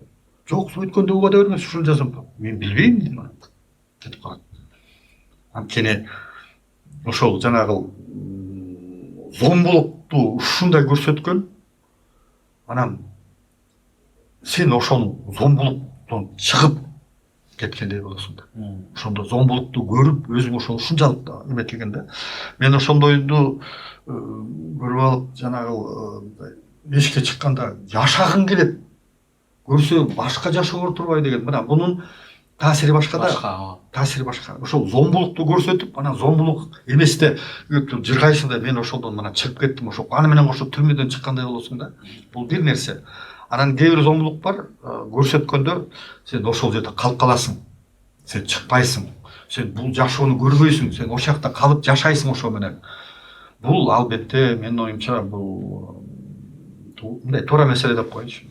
Жок, өткөндө убада бермес, ушуну жазам. Мен билбейм дейм. Кетип калат. Анткени ошол жанагы зомбулукту ушундай көрсөткөн, анан сен ошону зомбулуктан чыгып кеткендей болосуң да. Ошондо зомбулукту көрүп, өзүң ушунчалык эметилген да. Мен ошондойду көрүп алып, жанагы эшикке чыкканда жашагың келет. Көрсө башка жашоо турбай деген. Мына бунун таасири башка да. Таасири башка. Ошол зомбулукту көрсөтүп, анан зомбулук эместе жыргайсың да, мен ошолдон мына чыгып кеттим, ошол аны менен кошо түрмөдөн чыккандай болосуң да. Бул бир нерсе. Анан кээ бир зомбулук бар, көрсөткөндө сен ошол жерде калып каласың. Сен чыкпайсың. Сен бул жашоону көрбөйсүң. Сен ошол жакта калып жашайсың ошо менен. Бул албетте менин оюмча бул мындай туура маселе деп коеюнчу.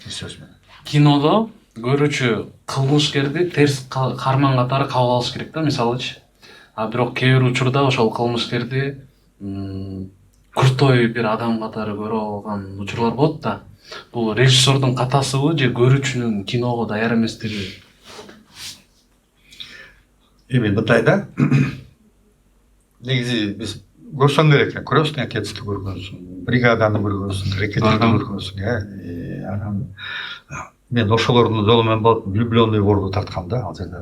Сөз менен. Кинодо көрүүчү кылмышкерди терс карман катары кабыл алыш керек да, мисалычы. Бирок кээ бир учурда ошол кылмышкерди куртой бир адам катары көрүп алган учурлар болот да. Бул режиссердун катасыбы же көрүүчүнүн киного даяр эместиги? Эми мындай да. Негизи биз көрсөң керек, көрөсүң, Отецти көргөнсүң, бригаданы көргөнсүң, рекетирди көргөнсүң, анан мен ошолордун жолу менен болуп влюбленный ворду тарткам да, ал жерде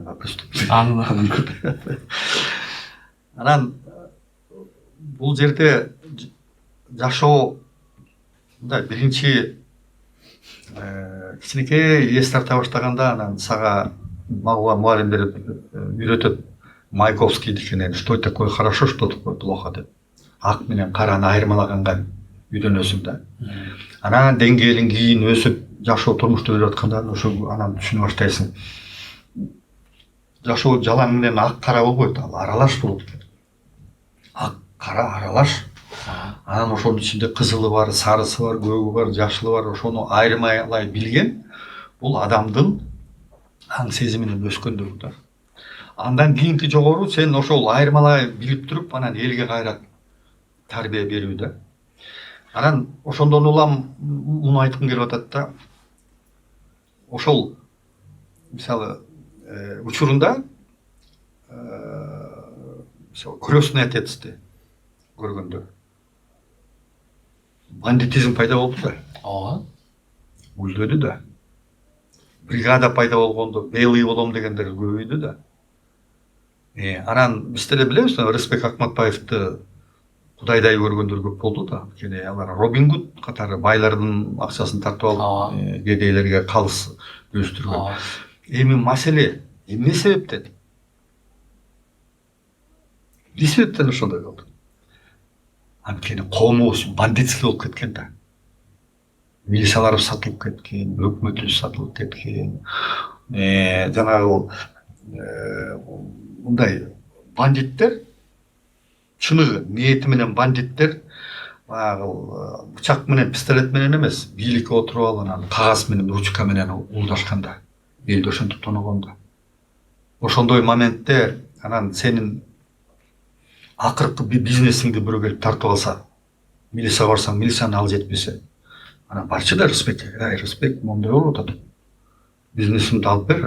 анан бул жерде жашоо мындай биринчи кичинекей эс тарта баштаганда анан сага мугалимдер үйрөтөт. Маяковский деген, что такое хорошо, что такое плохо деп. Ак менен караны айырмалаганга үйрөнөсүң да. Анан деңгээлиң кийин өсүп жашоо турмушту өрүп атканда ошо анан түшүнө баштайсың. Жашоо жалаң менен ак кара болбойт, ал аралаш болот. Ак кара аралаш. Анан ошонун ичинде кызылы бар, сарысы бар, көөгү бар, жашылы бар, ошону айырмалай билген бул адамдын аң сезиминен өскөндүгү да. Андан кийинки жогору сен ошол айырмалай билип туруп анан элге кайра тарбия берүү да. Анан ошондон улам муну айткым келип атат да. Ошол мисалы учурунда крестный отецти көргөндө бандитизм пайда болду да. Ооба. Гүлдөдү да. Бригада пайда болгондо белый болом дегендер көбөйдү да. Анан биз деле билебиз, Рысбек Акматбаевди кудайдай көргөндөр көп болду да. Кene алар Робин Гуд катары байлардын акчасын тартып алып, кедейлерге калыс өстүргөн. Эми маселе эмне себептен? Эмне себептен ошондой болду? Анткени коомубуз бандитский болуп кеткен да. Милицияларыбыз сатылып кеткен, өкмөтүбүз сатылып кеткен. Жанагы мындай бандиттер, чыныгы ниети менен бандиттер баягы бычак менен, пистолет менен эмес, бийликке отуруп алып анан кагаз менен, ручка менен уурдашканда, элди ошентип тоногондо. Ошондой моментте анан сенин акыркы бизнесиңди бирөө келип тартып алса, милицияга барсаң, милицияны ал жетпесе, анан барчы да Рысбекке, Рысбек моундай болуп атат. Бизнесимди алып бер,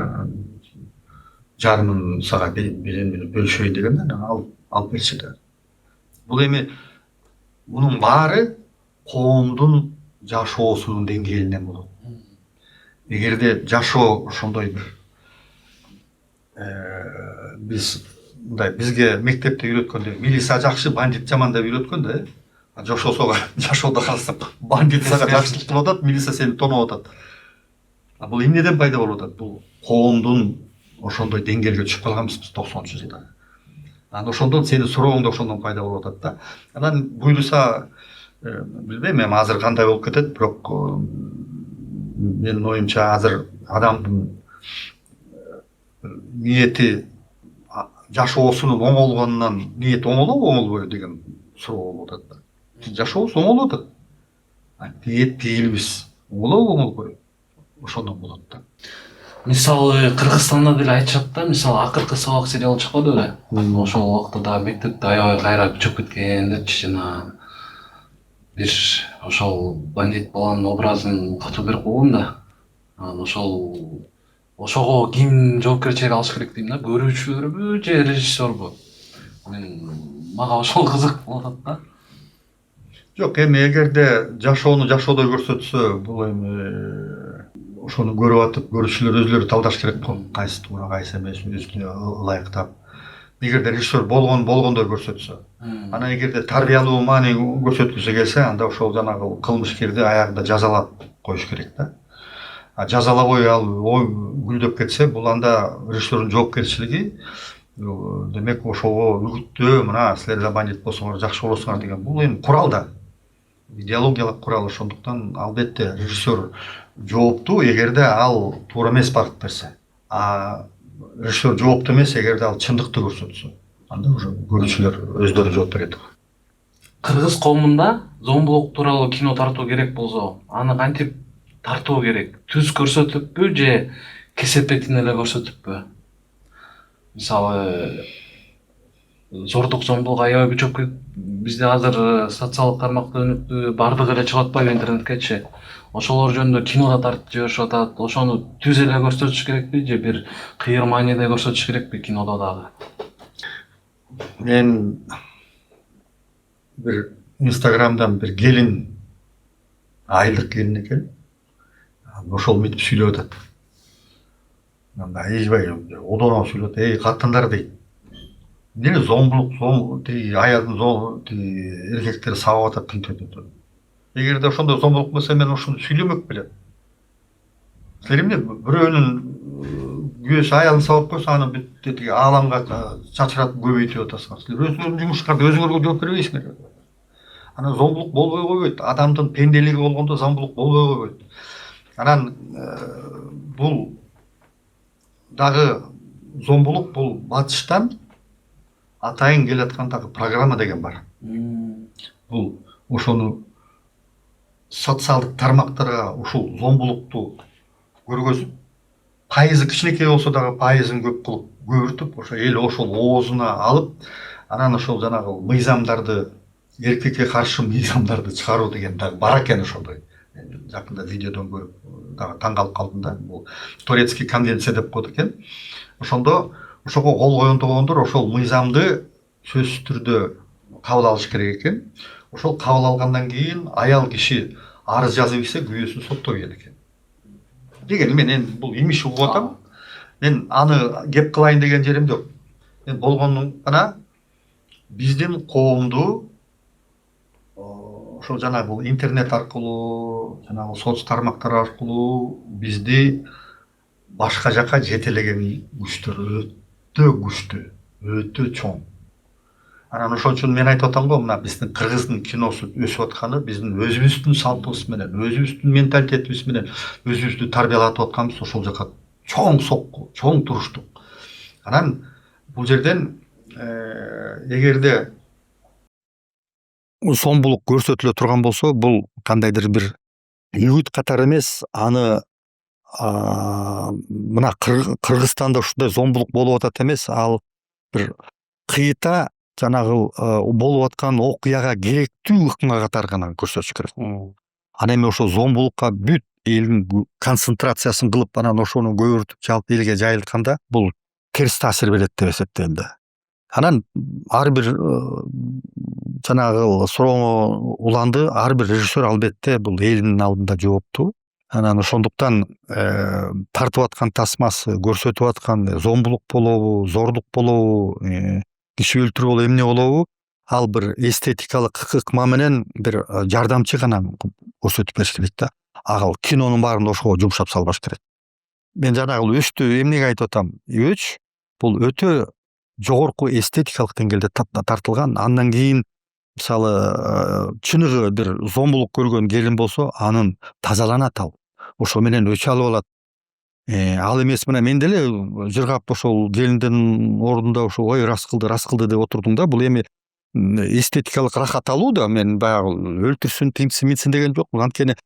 жарымын сага бөлүшөйүн дегенде, алып берчи да. Бул эми мунун баары коомдун жашоосунун деңгээлинен болот. Эгерде жашоо ошондой бир биз мындай бизге мектепте үйрөткөндө милиция жакшы, бандит жаман деп үйрөткөндө, жашоодо калса бандит сага жакшылык кылып атат, милиция сени тоноп атат. Бул эмнеден пайда болуп атат? Бул коомдун ошондой деңгээлге түшүп калганбыз биз 90-чы жылдары. Анан ошондон сени сурооң да ошондон пайда болуп атат да. Анан буюрса билбейм эми азыр кандай болуп кетет, бирок менин оюмча азыр адамдын ниети жашоосунун оңолгонунан ниет оңолобу, оңолбойбу деген суроо болуп атат да. Жашообуз оңолуп атат. Ниет değilбиз. Оңолобу, оңолбойбу? Ошондон болот да. Мисалы Кыргызстанда деле айтышат да, мисалы акыркы сабак сериал чыкпады беле? Ошол убакта да мектепте аябай кайра күчөп кеткендерчи, жана бир ошол бандит баланын образын катуу берип койгон да. Ошого ким жоопкерчилик алыш керек дейм да, көрүүчүлөрбү же режиссербу? Мага ошол кызык болуп атат да. Жок, эми эгерде жашоону жашоодой көрсөтсө, бул эми ошону көрүп атып, көрүүчүлөр өзүлөрү талдаш керек го. Кайсы туура, кайсы эмес, өзүнө ылайыктап. Эгерде режиссер болгондой көрсөтсө, анан эгерде тарбиялуу маани көрсөткүсү келсе, анда ошол жанагы кылмышкерди аягында жазалап коюш керек да. Жазалабой ал гүлдөп кетсе, бул анда режиссердун жоопкерчилиги, демек ошого үгүттөө, мына силер да бандит болсоңор жакшы болосуңар деген, бул эми курал да. Идеологиялык курал, ошондуктан албетте режиссер жооптуу эгерде ал туура эмес багыт берсе. Режиссер жооптуу эмес эгерде ал чындыкты көрсөтсө. Анда уже көрүүчүлөр өздөрү жооп берет. Кыргыз коомунда зомбулук тууралуу кино тартуу керек болсо, аны кантип тартуу керек? Түз көрсөтүппү же кесепетин эле көрсөтүппү? Мисалы зордук, зомбулук аябай күчөп кетип, бизде азыр социалдык тармакта өнүктү, бардыгы эле чыгып атпайбы интернеткечи? Ошолор жөнүндө кино да тартып жиберишип атат. Ошону түз эле көрсөтүш керекпи же бир кыйыр мааниде көрсөтүш керекпи кинодо дагы? Мен бир Инстаграмдан бир келин, айылдык келин экен, ошол мынтип сүйлөп атат. Анда эжбай одоно сүйлөп атат, катындар дейт. Эмне зомбулук, аялдын эркектер сабап атат, тинтип. Эгерде ошондой зомбулук болсо, мен ошону сүйлөмөк белем. Силер эмне бирөөнүн күйөөсү аялын сабап койсо, аны бүт ааламга чачыратып көбөйтүп атасыңар. Силер өзүңөрдүн жумушуңарды өзүңөргө жооп бербейсиңер. Анан зомбулук болбой койбойт. Адамдын пенделиги болгондо зомбулук болбой койбойт. Анан бул дагы зомбулук бул батыштан атайын келаткан дагы программа деген бар. Бул ошону социалдык тармактарга ушул зомбулукту көргөзүп, пайызы кичинекей болсо дагы пайызын көп кылып көбүртүп ошо эл ошол оозуна алып анан ошол жанагы мыйзамдарды эркекке каршы мыйзамдарды чыгаруу деген дагы бар экен ошондой. Мен жакында видеодон көрүп дагы таң калып калдым да. Бул турецкий конвенция деп коет экен. Ошондо ошого кол койгондор ошол мыйзамды сөзсүз түрдө кабыл алыш керек экен. Ошол кабыл алгандан кийин аял киши арыз жазып ийсе күйөөсүн соттой келет экен. Дегени мен эми бул имиш угуп атам. Мен аны кеп кылайын деген жерим жок. Мен болгону гана биздин коомду ошол жанагы бул интернет аркылуу, жанагы соц тармактар аркылуу бизди башка жака жетелеген күчтөр өтө күчтүү, өтө чоң. Анан ошон үчүн мен айтып атам го, мына биздин кыргыздын киносу өсүп атканы биздин өзүбүздүн салтыбыз менен, өзүбүздүн менталитетибиз менен өзүбүздү тарбиялатып атканбыз ошол жака чоң сокку, чоң туруштук. Анан бул жерден эгерде сомбулук көрсөтүлө турган болсо, бул кандайдыр бир үгүт катары эмес, аны мына Кыргызстанда ушундай зомбулук болуп атат эмес, ал бир кыйыта жанагы болуп аткан окуяга керектүү ыкма катары гана көрсөтүш керек. Анан эми ошо зомбулукка бүт элдин концентрациясын кылып, анан ошону көбүртүп жалпы элге жайылтканда бул терс таасир берет деп эсептейм да. Анан ар бир жанагы сурооңо уланды, ар бир режиссер албетте бул элдин алдында жооптуу. Анан ошондуктан тартып аткан тасмасы, көрсөтүп аткан зомбулук болобу, зордук болобу, киши өлтүрүү болобу, эмне болобу, ал бир эстетикалык ыкма менен бир жардамчы гана көрсөтүп бериш керек да. Ал кинонун баарын ошого жумшап салбаш керек. Мен жанагы өчтү эмнеге айтып атам? Өч бул өтө жогорку эстетикалык деңгээлде тартылган. Андан кийин мисалы чыныгы бир зомбулук көргөн келин болсо, анын тазаланат ал. Ошо менен өч алып алат. Ал эмес мына мен деле жыргап ошол келиндин ордунда ошо ой рас кылды деп отурдум да. Бул эми эстетикалык рахат алуу да, мен баягы өлтүрсүн, тинтсин деген жокмун. Анткени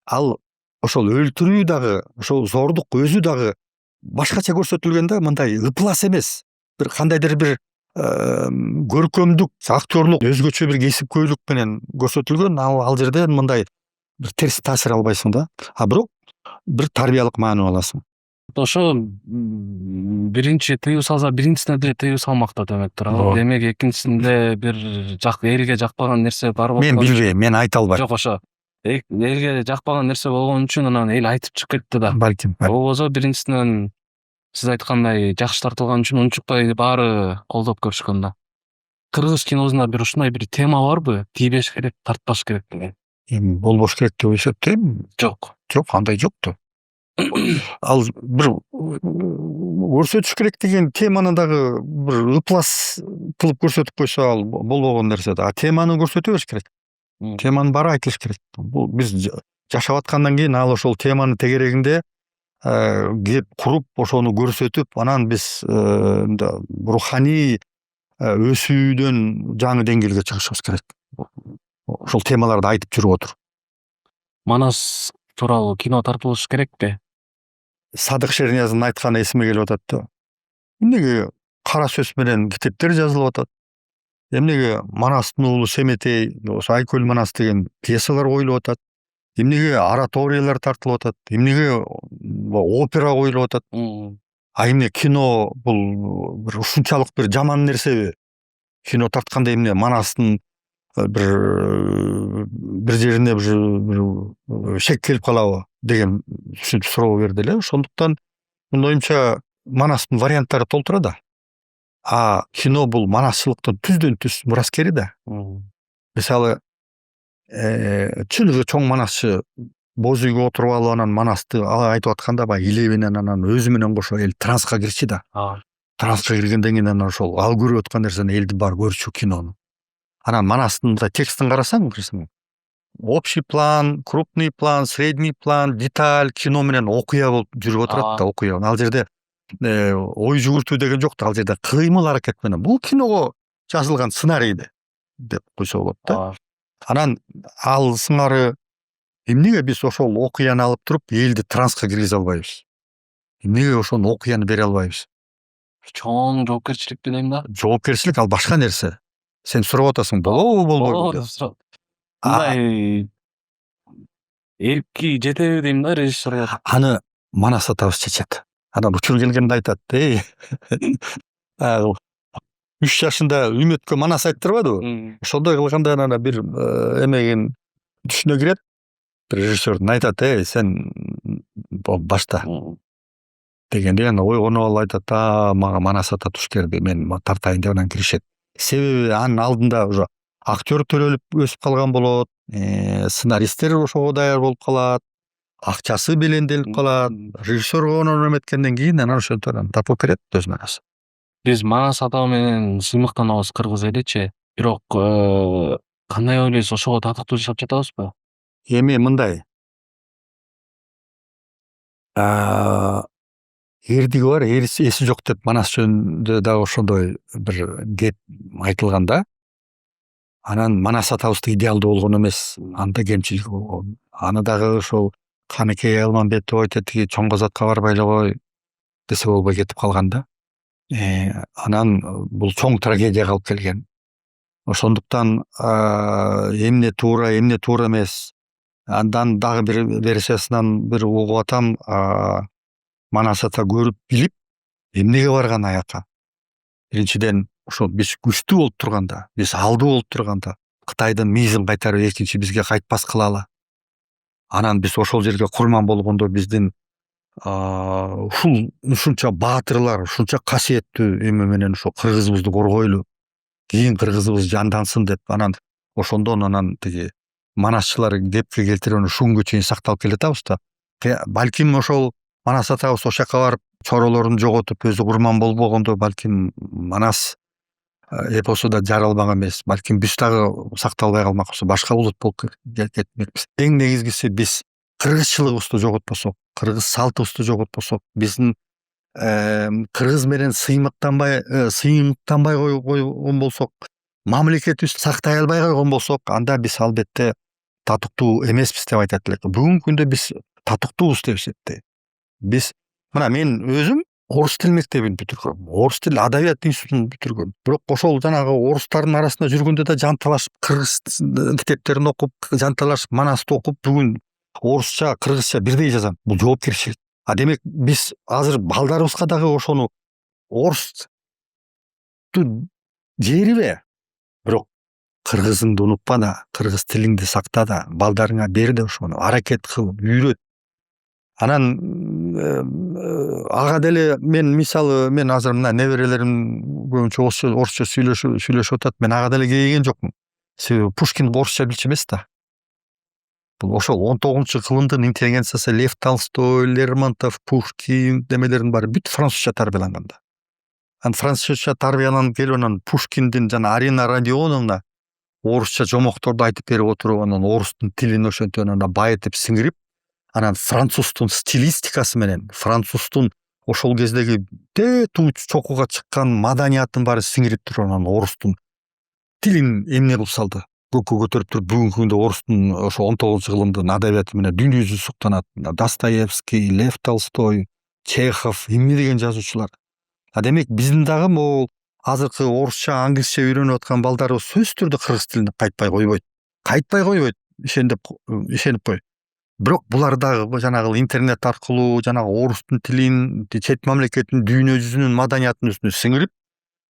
ал ошол өлтүрүү дагы, ошол зордук өзү дагы башкача көрсөтүлгөн да, мындай ыплас эмес. Бир кандайдыр бир көркөмдүк, актерлук, өзгөчө бир кесипкөйлүк менен көрсөтүлгөн. Ал жерде мындай бир терс таасир албайсың да. А бирок бир тарбиялык маани аласың. Ошо биринчи тыюу салса, биринчисине деле тыюу салмак да демектир. Демек экинчисинде бир элге жакпаган нерсе бар болсо. Мен билбейм, мен айта албайм. Жок, ошо элге жакпаган нерсе болгон үчүн анан эл айтып чыгып кетти да. Балким. Болбосо биринчисинен сиз айткандай жакшы тартылган үчүн унчукпай баары колдоп көрүшкөн да. Кыргыз киносунда бир ушундай бир тема барбы? Тийбеш керек, тартпаш керек деген. Эми болбош керек деп эсептейм. Жок. Жок, андай жок да. Ал бир көрсөтүш керек деген теманы дагы бир ыплас кылып көрсөтүп койсо, ал болбогон нерсе да. Теманы көрсөтө бериш керек. Теманын баары айтылыш керек. Бул биз жашап аткандан кийин ал ошол теманын тегерегинде кеп куруп, ошону көрсөтүп, анан биз руханий өсүүдөн жаңы деңгээлге чыгышыбыз керек. Ошол темаларды айтып жүрүп отур. Манас тууралуу кино тартылыш керекпи? Садык Шерниязовдун айтканы эсиме келип атат да. Эмнеге кара сөз менен китептер жазылып атат? Эмнеге Манастын уулу Семетей, Айкөл Манас деген пьесалар коюлуп атат? Эмнеге ораториялар тартылып атат? Эмнеге опера коюлуп атат? А эмне кино бул бир ушунчалык бир жаман нерсеби? Кино тартканда эмне Манастын бир жерине бир шек келип калабы деген суроо берди эле. Ошондуктан менин оюмча Манастын варианттары толтура да. А кино бул манасчылыктын түздөн түз мураскери да. Мисалы чыныгы чоң манасчы боз үйгө отуруп алып анан Манасты айтып атканда баягы илебинен анан өзү менен кошо эл транска кирчи да. Транска киргенден кийин анан ошол ал көрүп аткан нерсени элдин баары көрчү кинону. Анан Манастын текстин карасаң, общий план, крупный план, средний план, деталь кино менен окуя болуп жүрүп отурат да, окуя. Ал жерде ой жүгүртүү деген жок да, ал жерде кыймыл аракет менен. Бул киного жазылган сценарий деп койсо болот да. Анан ал сыңары эмнеге биз ошол окуяны алып туруп элди транска киргизе албайбыз? Эмнеге ошону окуяны бере албайбыз? Чоң жоопкерчилик дейм да. Жоопкерчилик ал башка нерсе. Сен сурап атасың, болобу болбойбу деп. Мындай эркки жетеби дейм да режиссерге. Аны Манас атабыз чечет. Анан учур келгенде айтат, 3 жашында Үмөткө Манас айттырбадыбы? Ошондой кылганда анан бир эмеген түшүнө кирет. Режиссердун айтат, сен башта дегенде аны ойгонуп алып айтат, мага Манас ата туш келди, мен тартайын деп анан киришет. Себеби анын алдында уже актер төрөлүп өсүп калган болот, сценаристтер ошого даяр болуп калат, акчасы беленделип калат, режиссер конор эметкенден кийин анан ошентип анан тапып берет өз Манас. Биз Манас ата менен сыймыктанабыз кыргыз эличи. Бирок кандай ойлойсуз, ошого татыктуу жашап жатабызбы? Эми мындай. Эрдиги бар, эси жок деп Манас жөнүндө дагы ошондой бир кеп айтылганда, анан Манас атабызды идеалдуу болгон эмес, анда кемчилиги болгон. Аны дагы ошол Каныкей Алмамбетов айтат, чоң казатка барбай эле кой десе болбой кетип калган да. Анан бул чоң трагедияга алып келген. Ошондуктан эмне туура, эмне туура эмес. Андан дагы бир версиясынан бир угуп атам, Манас ата көрүп билип, эмнеге барган аяка. Биринчиден, ошо биз күчтүү болуп турганда, биз алдуу болуп турганда, Кытайдын мизин кайтарып экинчи бизге кайтпас кылалы. Анан биз ошол жерге курман болгондо биздин ушунча баатырлар, ушунча касиеттүү эме менен ошо кыргызыбызды коргойлу, кийин кыргызыбыз жандансын деп, анан ошондон анан тиги Манасчылар кепке келтирип аны ушунгө чейин сакталып келатабыз да. Балким ошол Манас атабыз ошол жака барып чоролорун жоготуп өзү курман болбогондо, балким Манас эпосу да жаралмак эмес. Балким биз дагы сакталбай калмакпыз, башка улут болуп кетмекпиз. Эң негизгиси биз кыргызчылыгыбызды жоготпосок, кыргыз салтыбызды жоготпосок, биздин кыргыз менен сыймыктанбай койгон болсок, мамлекетибизди сактай албай койгон болсок, анда биз албетте татыктуу эмеспиз деп айтат элек. Бүгүнкү күндө биз татыктуубуз деп эсептейм. Биз мына мен өзүм орус тил мектебин бүтүргөм, орус тил адабият институтун бүтүргөм. Бирок ошол жанагы орустардын арасында жүргөндө да жанталашып, кыргыз китептерин окуп, жанталашып, Манасты окуп, бүгүн орусча, кыргызча бирдей жазам. Бул жоопкерчилик. Демек биз азыр балдарыбызга дагы ошону орусту жерибе, бирок кыргызыңды унутпа да, кыргыз тилиңди сакта да, балдарыңа бер да ошону аракет кыл, үйрөт. Анан ага деле мен мисалы, мен азыр мына неберелерим көбүнчө орусча сүйлөшүп атат, мен ага деле кейиген жокмун. Себеби Пушкин орусча билчү эмес да. Бул ошол 19-кылымдын интеллигенциясы Лев Толстой, Лермонтов, Пушкин демелердин баары бүт французча тарбияланган да. Анан французча тарбияланып келип, анан Пушкиндин жана Арина Родионовна орусча жомокторду айтып берип отуруп, анан орустун тилин ошентип анан байытып сиңирип, анан француздун стилистикасы менен, француздун ошол кездеги туу чокуга чыккан маданиятын баары сиңирип туруп, анан орустун тилин эмне кылып салды. Көккө көтөрүп туруп, бүгүнкү күндө орустун ошо 19-кылымдын адабияты менен дүйнө жүзү суктанат. Достоевский, Лев Толстой, Чехов, эмне деген жазуучулар. Демек биздин дагы могул азыркы орусча, англисче үйрөнүп аткан балдарыбыз сөзсүз түрдө кыргыз тилине кайтпай койбойт. Ишенип кой. Бирок булар дагы жанагы интернет аркылуу, жанагы орустун тилин, чет мамлекеттин дүйнө жүзүнүн маданиятын үстүнө сиңирип,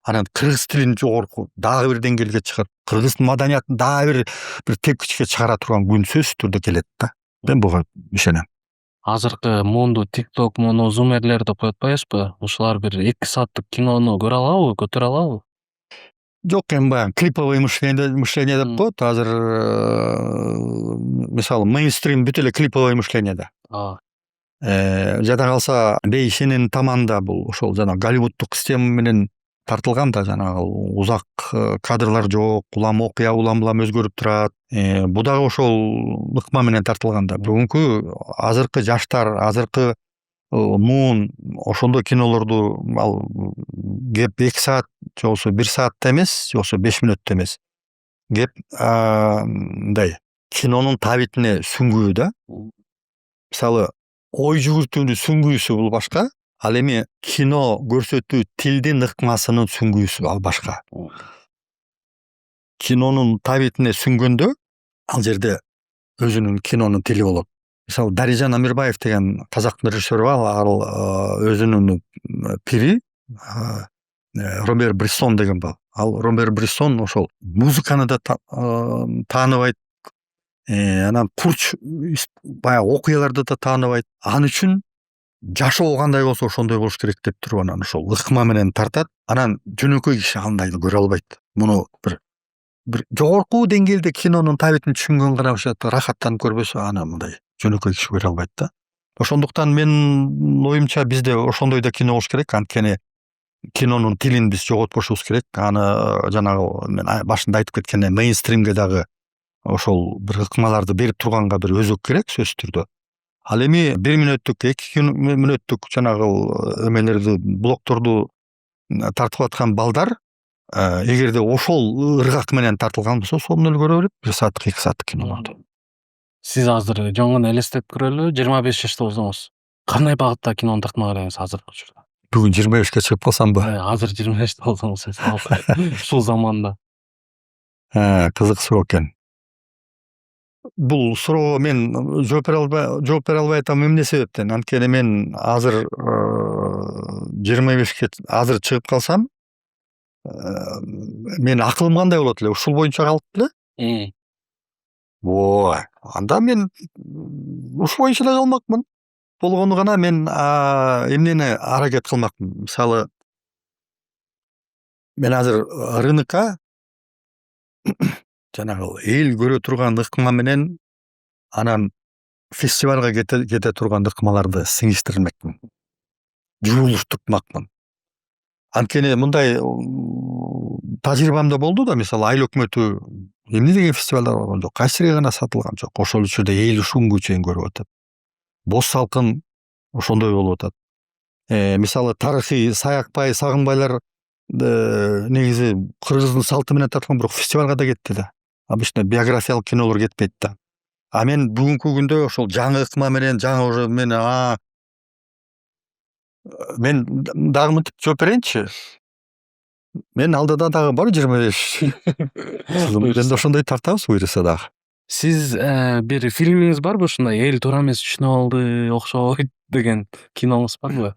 анан кыргыз тилин жогорку дагы бир деңгээлге чыгарып, кыргыздын маданиятын дагы бир тепкичке чыгара турган күн сөзсүз түрдө келет да. Мен буга ишенем. Азыркы мунду TikTok, зумерлер деп коюп атпайбызбы? Ушулар бир 2 сааттык кинону көрө алабы, көтөрө алабы? Жок, эми баягы клиповый мышление деп коет. Азыр мисалы мейнстрим бүт эле клиповый мышлениеде. Жада калса Бейшенин таманда бул ошол жана голливуддук система менен тартылган да, жанагы узак кадрлар жок, улам окуя улам өзгөрүп турат. Бу дагы ошол ыкма менен тартылган да. Бүгүнкү азыркы жаштар, азыркы муун ошондой кинолорду ал кеп 2 саат, же болбосо 1 саатта эмес, же болбосо 5 мүнөттө эмес. Кеп мындай кинонун табитине сүңгүү да. Мисалы, ой жүгүртүүнүн сүңгүүсү бул башка, Ал эми кино көрсөтүү тилдин ыкмасынын сүңгүүсү ал башка. Кинонун табитине сүңгөндө ал жерде өзүнүн кинонун тили болот. Мисалы Дарижан Амирбаев деген казактын режиссеру бар, ал өзүнүн пири Робер Брессон деген бар. Ал Робер Брессон ошол музыканы да тааныбайт, анан курч баягы окуяларды да тааныбайт. Ал үчүн жашоо кандай болсо ошондой болуш керек деп туруп анан ошол ыкма менен тартат. Анан жөнөкөй киши андайды көрө албайт. Муну бир жогорку деңгээлде кинонун табитин түшүнгөн гана рахаттанып көрбөсө, аны мындай жөнөкөй киши көрө албайт да. Ошондуктан менин оюмча бизде ошондой да кино болуш керек. Анткени кинонун тилин биз жоготпошубуз керек. Аны жанагы мен башында айтып кеткендей мейнстримге дагы ошол бир ыкмаларды берип турганга бир өзөк керек сөзсүз түрдө. Ал эми 1 мүнөттүк, 2 мүнөттүк жанагы эмелерди, блокторду тартып аткан балдар эгерде ошол ыргак менен тартылган болсо, сонун эле көрө берет 1 сааттык, 2 сааттык кинолорду. Сиз азыр жөн гана элестетип көрөлү, 25 жашта болсоңуз кандай багытта кинону тактмак элеңиз азыркы учурда? Бүгүн 25ке чыгып калсамбы? Азыр 25 болсоңуз ушул заманда. Кызык суроо экен. Бул суроого мен жооп бере албай атам эмне себептен? Анткени мен азыр 25ке азыр чыгып калсам, мен акылым кандай болот эле? Ушул боюнча калып эле? Ой, анда мен ушул боюнча эле калмакмын. Болгону гана мен эмнени аракет кылмакмын. Мисалы, мен азыр рынокко жанагы эл көрө турган ыкма менен анан фестивалга кете турган ыкмаларды сиңиштирмекмин. Жуулуштурмакмын. Анткени мындай тажрыйбамда болду да, мисалы Айыл өкмөтү эмне деген фестивалдар болгон жок, кайсы жерге гана сатылган жок. Ошол учурда эл ушунгө чейин көрүп атат. Боз салкын ошондой болуп атат. Мисалы тарыхый Саякбай, Сагынбайлар негизи кыргыздын салты менен тартылган, бирок фестивалга да кетти да. Обычно биографиялык кинолор кетпейт да. А мен бүгүнкү күндө ошол жаңы ыкма менен, жаңы уже мен дагы мынтип жооп берейинчи. Мен алдыда дагы бар 25. Мен ошондой тартабыз буюрса дагы. Сиз бир фильмиңиз барбы ушундай эл туура эмес түшүнүп алды, окшойт деген киноңуз барбы?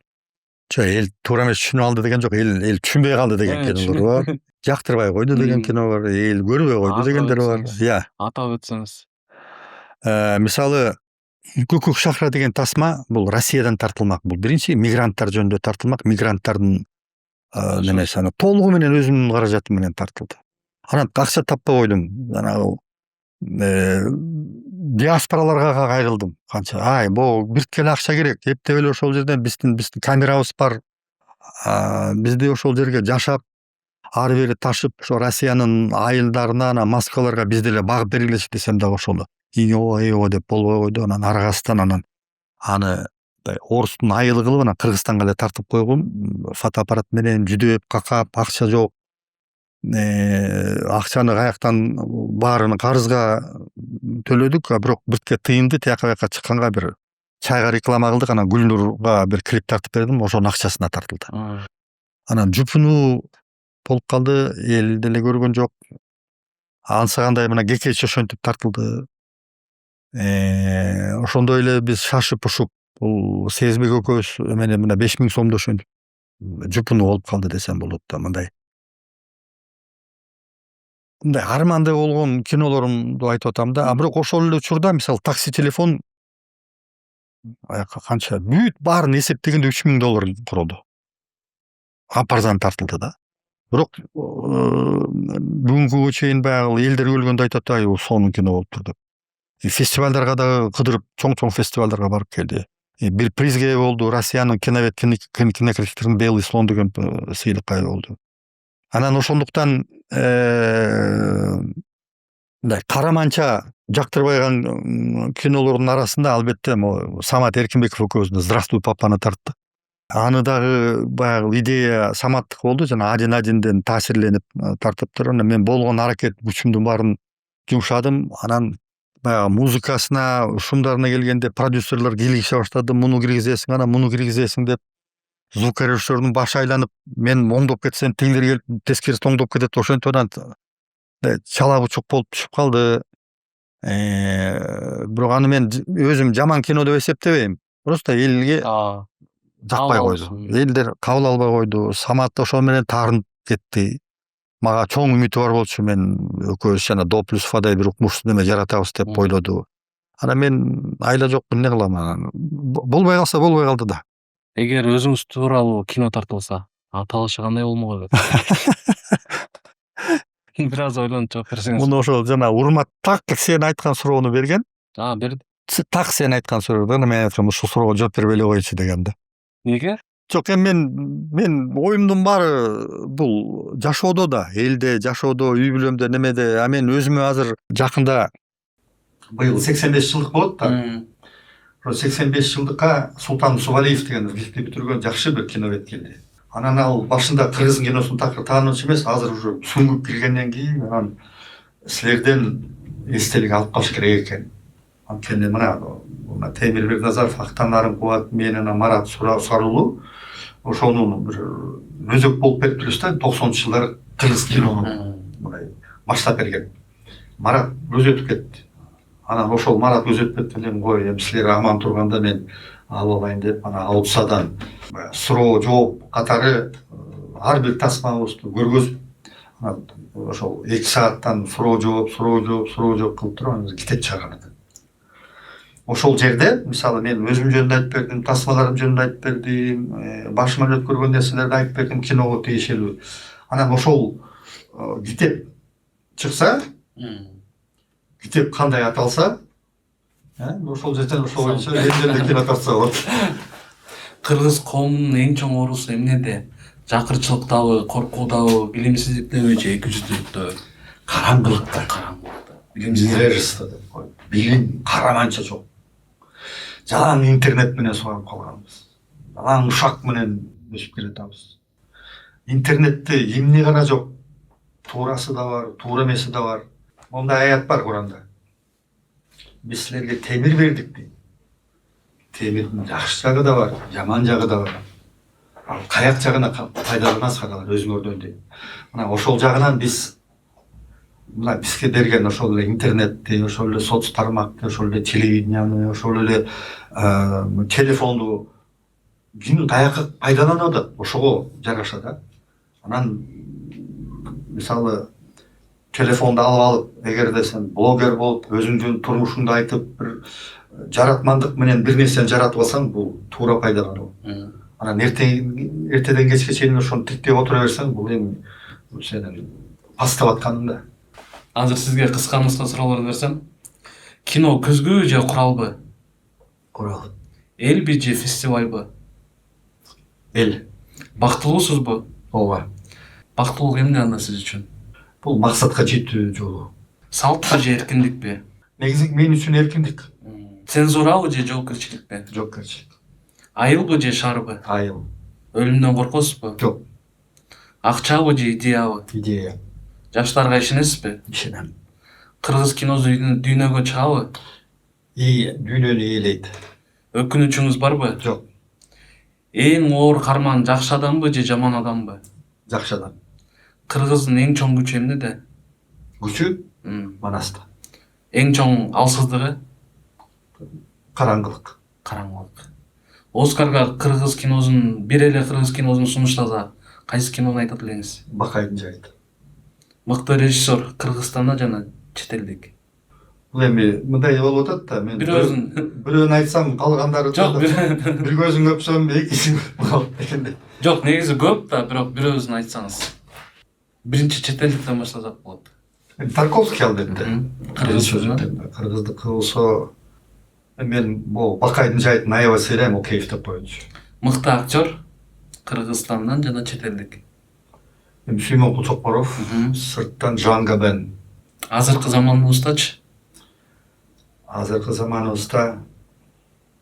Жок, эл туура эмес түшүнүп алды деген жок, эл түшүнбөй калды деген кинолор бар. Жактырбай койду деген кино бар, эл көрбөй койду дегендер бар. Атап өтсөңүз. Мисалы Көкөк шахра деген тасма бул Россиядан тартылмак. Бул биринчи мигранттар жөнүндө тартылмак. Мигранттардын немеси толугу менен өзүмдүн каражатым менен тартылды. Анан акча таппай койдум. Жанагы диаспораларга кайрылдым. Канча могу биртке эле акча керек. Эптеп эле ошол жерден биздин камерабыз бар. Бизди ошол жерге жашап, ары бери ташып, ошо Россиянын айылдарына, анан Москваларга бизди эле багып бергилечи десем дагы ошону ого деп болбой койду. Анан аргасынан аны орустун айылы кылып анан Кыргызстанга эле тартып койгум. Фотоаппарат менен жүдөп, какап, акча жок. Акчаны каяктан баарын карызга төлөдүк, бирок биртке тыйынды. Тияка бияка чыкканга бир чайга реклама кылдык, анан Гүлнурга бир клип тартып бердим, ошонун акчасына тартылды. Анан жупунуу болуп калды, эл деле көргөн жок. Ансагандай мына Кекеч ошентип тартылды. Ошондой эле биз шашып ушуп, бул Сезбек экөөбүз менен мына 5000 сомдо ошентип жупунуу болуп калды десем болот да. Мындай арманда болгон кинолорумду айтып атам да. Бирок ошол эле учурда мисалы такси телефон канча бүт баарын эсептегенде $3000 курду. Апарзан тартылды да. Бирок бүгүнкүгө чейин баягы элдер өлгөндө айтат, бул сонун кино болуптур деп. Фестивалдарга да кыдырып, чоң фестивалдарга барып келди. Бир призге ээ болду. Россиянын киновед кинокритиктеринин Белый слон деген сыйлыкка ээ болду. Анан ошондуктан караманча жактырбай кинолордун арасында албетте Самат Эркинбеков экөөбүздүн Здравствуй, папаны тартты. Аны дагы баягы идея Саматтык болду, жана 1-1ден таасирленип тартыптыр. Анан мен болгон аракет күчүмдүн баарын жумшадым. Анан баягы музыкасына, шумдарына келгенде продюсерлер кийлигише баштады. Муну киргизесиң, анан муну киргизесиң деп. звукорежиссердун башы айланып, мен оңдоп кетсем, тегилер келип тескерисин оңдоп кетет. Ошентип анан чала бучук болуп түшүп калды. Бирок аны мен өзүм жаман кино деп эсептебейм. Просто элге жакпай койду. Элдер кабыл албай койду. Самат ошол менен таарынып кетти. Мага чоң үмүтү бар болчу. Мен экөөбүз жана до плюс фадай бир укмуштуу неме жаратабыз деп ойлоду. Анан мен айла жок, эмне кылам анан. Болбой калса болбой калды да. Эгер өзүңүз тууралуу кино тартылса, аталышы кандай болмок экен? Бир аз ойлонуп жооп берсеңиз. Муну ошол жана урмат так сен айткан суроону берген. Берди. Так сен айткан суроо. Мен айткам, ушул суроого жооп бербей эле койчу деген да. Неге? Жок, мен оюмдун баары бул жашоодо да, элде, жашоодо, үй бүлөмдө, немеде. А мен өзүмө азыр жакында быйыл 85 жылдык болот да. Ошо 85 жылдыкка Султан Субалиев деген мектепти бүтүргөн жакшы бир киновед келди. Анан ал башында кыргыз киносун такыр таануучу эмес, азыр уже сүңгүп киргенден кийин анан силерден эстелик алып калыш керек экен. Анткени мына Темир Бекназаров, Актан Нарынкулов, мен анан Марат Сарылуу ошону бир өзөк болуп берип турбуз да, 90-жылдары кыргыз кинонун мындай баштап берген. Марат өзөтүп кетти. Анан ошол Марат өзөтүп кеткенден кой, эми силер аман турганда мен алып алайын деп, анан аудициядан суроо жооп катары ар бир тасмабызды көргөзүп, анан ошол 2 сааттан суроо жооп кылып туруп анан китеп чыгарган экен. Ошол жерде мисалы мен өзүм жөнүндө айтып бердим, тасмаларым жөнүндө айтып бердим, башыман өткөргөн нерселерди айтып бердим киного тиешелүү. Анан ошол китеп чыкса, китеп кандай аталса, ошол жерден ошол боюнча элдерде кино тартса болот. Кыргыз коомунун эң чоң оорусу эмнеде? Жакырчылыктабы, коркуудабы, билимсиздиктеби же экижүздүүлүктөбү? Караңгылыкта. Билимсиздер деп коет. Билим караманча жок. Жалаң интернет менен сугарып калганбыз. Жалаң ушак менен өсүп келатабыз. Интернетте эмне гана жок. Туурасы да бар, туура эмеси да бар. Мондай аят бар Куранда. Биз силерге темир бердик дейт. Темирдин жакшы жагы да бар, жаман жагы да бар. Ал каяк жагына пайдаланасыздар өзүңөрдөн дейт. Мына ошол жагынан биз мына бизге берген ошол эле интернетти, ошол эле соц тармакты, ошол эле телевиденияны, ошол эле телефонду ким каяка пайдаланады, ошого жараша да. Анан мисалы телефонду алып, эгерде сен блогер болуп, өзүңдүн турмушуңду айтып, бир жаратмандык менен бир нерсени жаратып алсаң, бул туура пайдалануу. Анан эртеден кечке чейин ошону тиктеп отура берсең, бул эми сенин пастап атканың да. Азыр сизге кыска суроолор берсем, кино көзгү же куралбы? Курал. Элби же фестивальбы? Эл. Бактылуусузбу? Ооба. Бактылуулук эмне анда сиз үчүн? Бул максатка жетүү жолу. Салтпы же эркиндикпи? Негизи мен үчүн эркиндик. Цензурабы же жоопкерчиликпи? Жоопкерчилик. Айылбы же шаарбы? Айыл. Өлүмдөн коркосузбу? Жок. Акчабы же идеябы? Идея. Жаштарга ишенесизби? Ишенем. Кыргыз киносу дүйнөгө чыгабы? Дүйнөнү ээлейт. Өкүнүчүңүз барбы? Жок. Эң оор карман жакшы адамбы же жаман адамбы? Жакшы адам. Кыргыздын эң чоң күчү эмнеде? Күчү Манаста. Эң чоң алсыздыгы? Караңгылык. Караңгылык. Оскарга кыргыз киносун, бир эле кыргыз киносун сунуштаса, кайсы кинону айтат элеңиз? Бакайдын жайыты. Мыкты режиссер Кыргызстанда жана чет элдик. Бул эми мындай болуп атат да, мен бирөөнү айтсам, калгандары жок, бир көзүң өпсөм, экинчи болот дегенде. Жок, негизи көп да, бирок бирөөсүн айтсаңыз. Биринчи чет элдиктен баштасак болот. Тарковский албетте. Кыргыздыкы болсо мен бул Бакайдын жайытын аябай ыйлайм, Океев деп коечу. Мыкты актер Кыргызстандан жана чет элдик. Сүймөн Кулчокборов, сырттан Жан Габен. Азыркы заманыбыздачы? Азыркы заманыбызда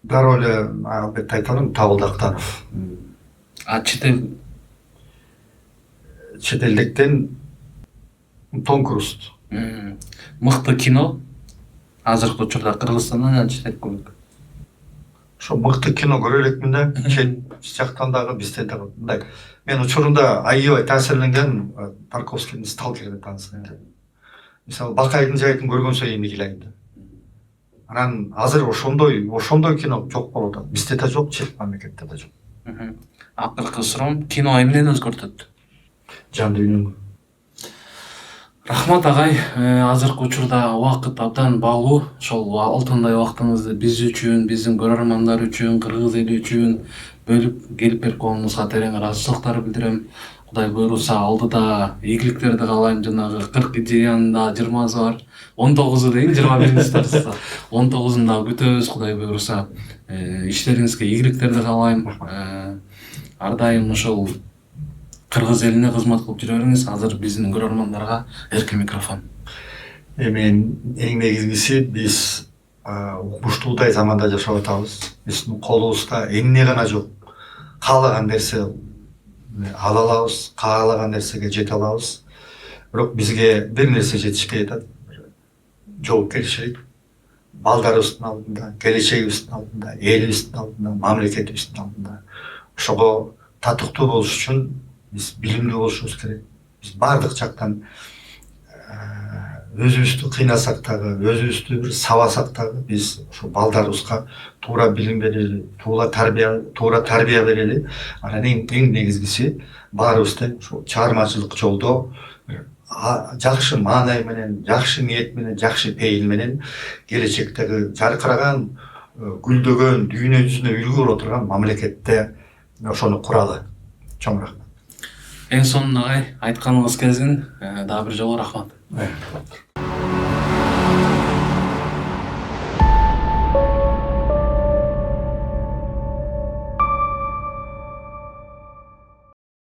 дароо эле албетте айталым, Табылды Актанов. Чет элдиктен Том Круз. Мыкты кино азыркы учурда Кыргызстандан жана чет элдик. ошо мыкты кино көрө элекмин да, чет жактан дагы бизде дагы мындай. Мен учурунда аябай таасирленген Тарковскийдин «Сталкерди» таанысым. Мисалы Бакайдын жайытын көргөн сайын ыйлайм да. Анан азыр ошондой кино жок болуп атат. Бизде да жок, чет мамлекетте да жок. Акыркы суроом, кино эмнени өзгөртөт? Жан дүйнөңү. Рахмат агай, азыркы учурда убакыт абдан баалуу. Ошол алтындай убактыңызды биз үчүн, биздин көрөрмандар үчүн, кыргыз эли үчүн бөлүп келип беркениңизге терең ыраазычылыктар билдирем. Кудай буйруса алдыда ийгиликтерди каалайм. Жанагы 40 идеянын да 20сы бар. 19 дейли, 21-си 19-ун күтөбүз. Кудай буйруса иштериңизге ийгиликтерди каалайм. Ар дайым ошол кыргыз элине кызмат кылып жүрө бериңиз. Азыр биздин көрөрмандарга эркин микрофон. Эми эң негизгиси биз укмуштуудай заманда жашап атабыз. Биздин колубузда эмне гана жок. Каалаган нерсе ала алабыз, каалаган нерсеге жете алабыз. Бирок бизге бир нерсе жетишпей атат. Жоопкерчилик балдарыбыздын алдында, келечегибиздин алдында, элибиздин алдында, мамлекетибиздин алдында. Ошого татыктуу болуш үчүн биз билимдүү болушубуз керек. Биз бардык жактан өзүбүздү кыйнасак дагы, өзүбүздү бир сабасак дагы биз ошо балдарыбызга туура билим берели, туура тарбия берели. Анан эң негизгиси баарыбыз тең ошо чыгармачылык жолдо жакшы маанай менен, жакшы ниет менен, жакшы пейил менен келечектеги жаркыраган, гүлдөгөн, дүйнө жүзүнө үлгү боло турган мамлекетте ошону куралы. Чоң рахмат. Эң сонун агай, айтканыңыз келсин. Дагы бир жолу рахмат.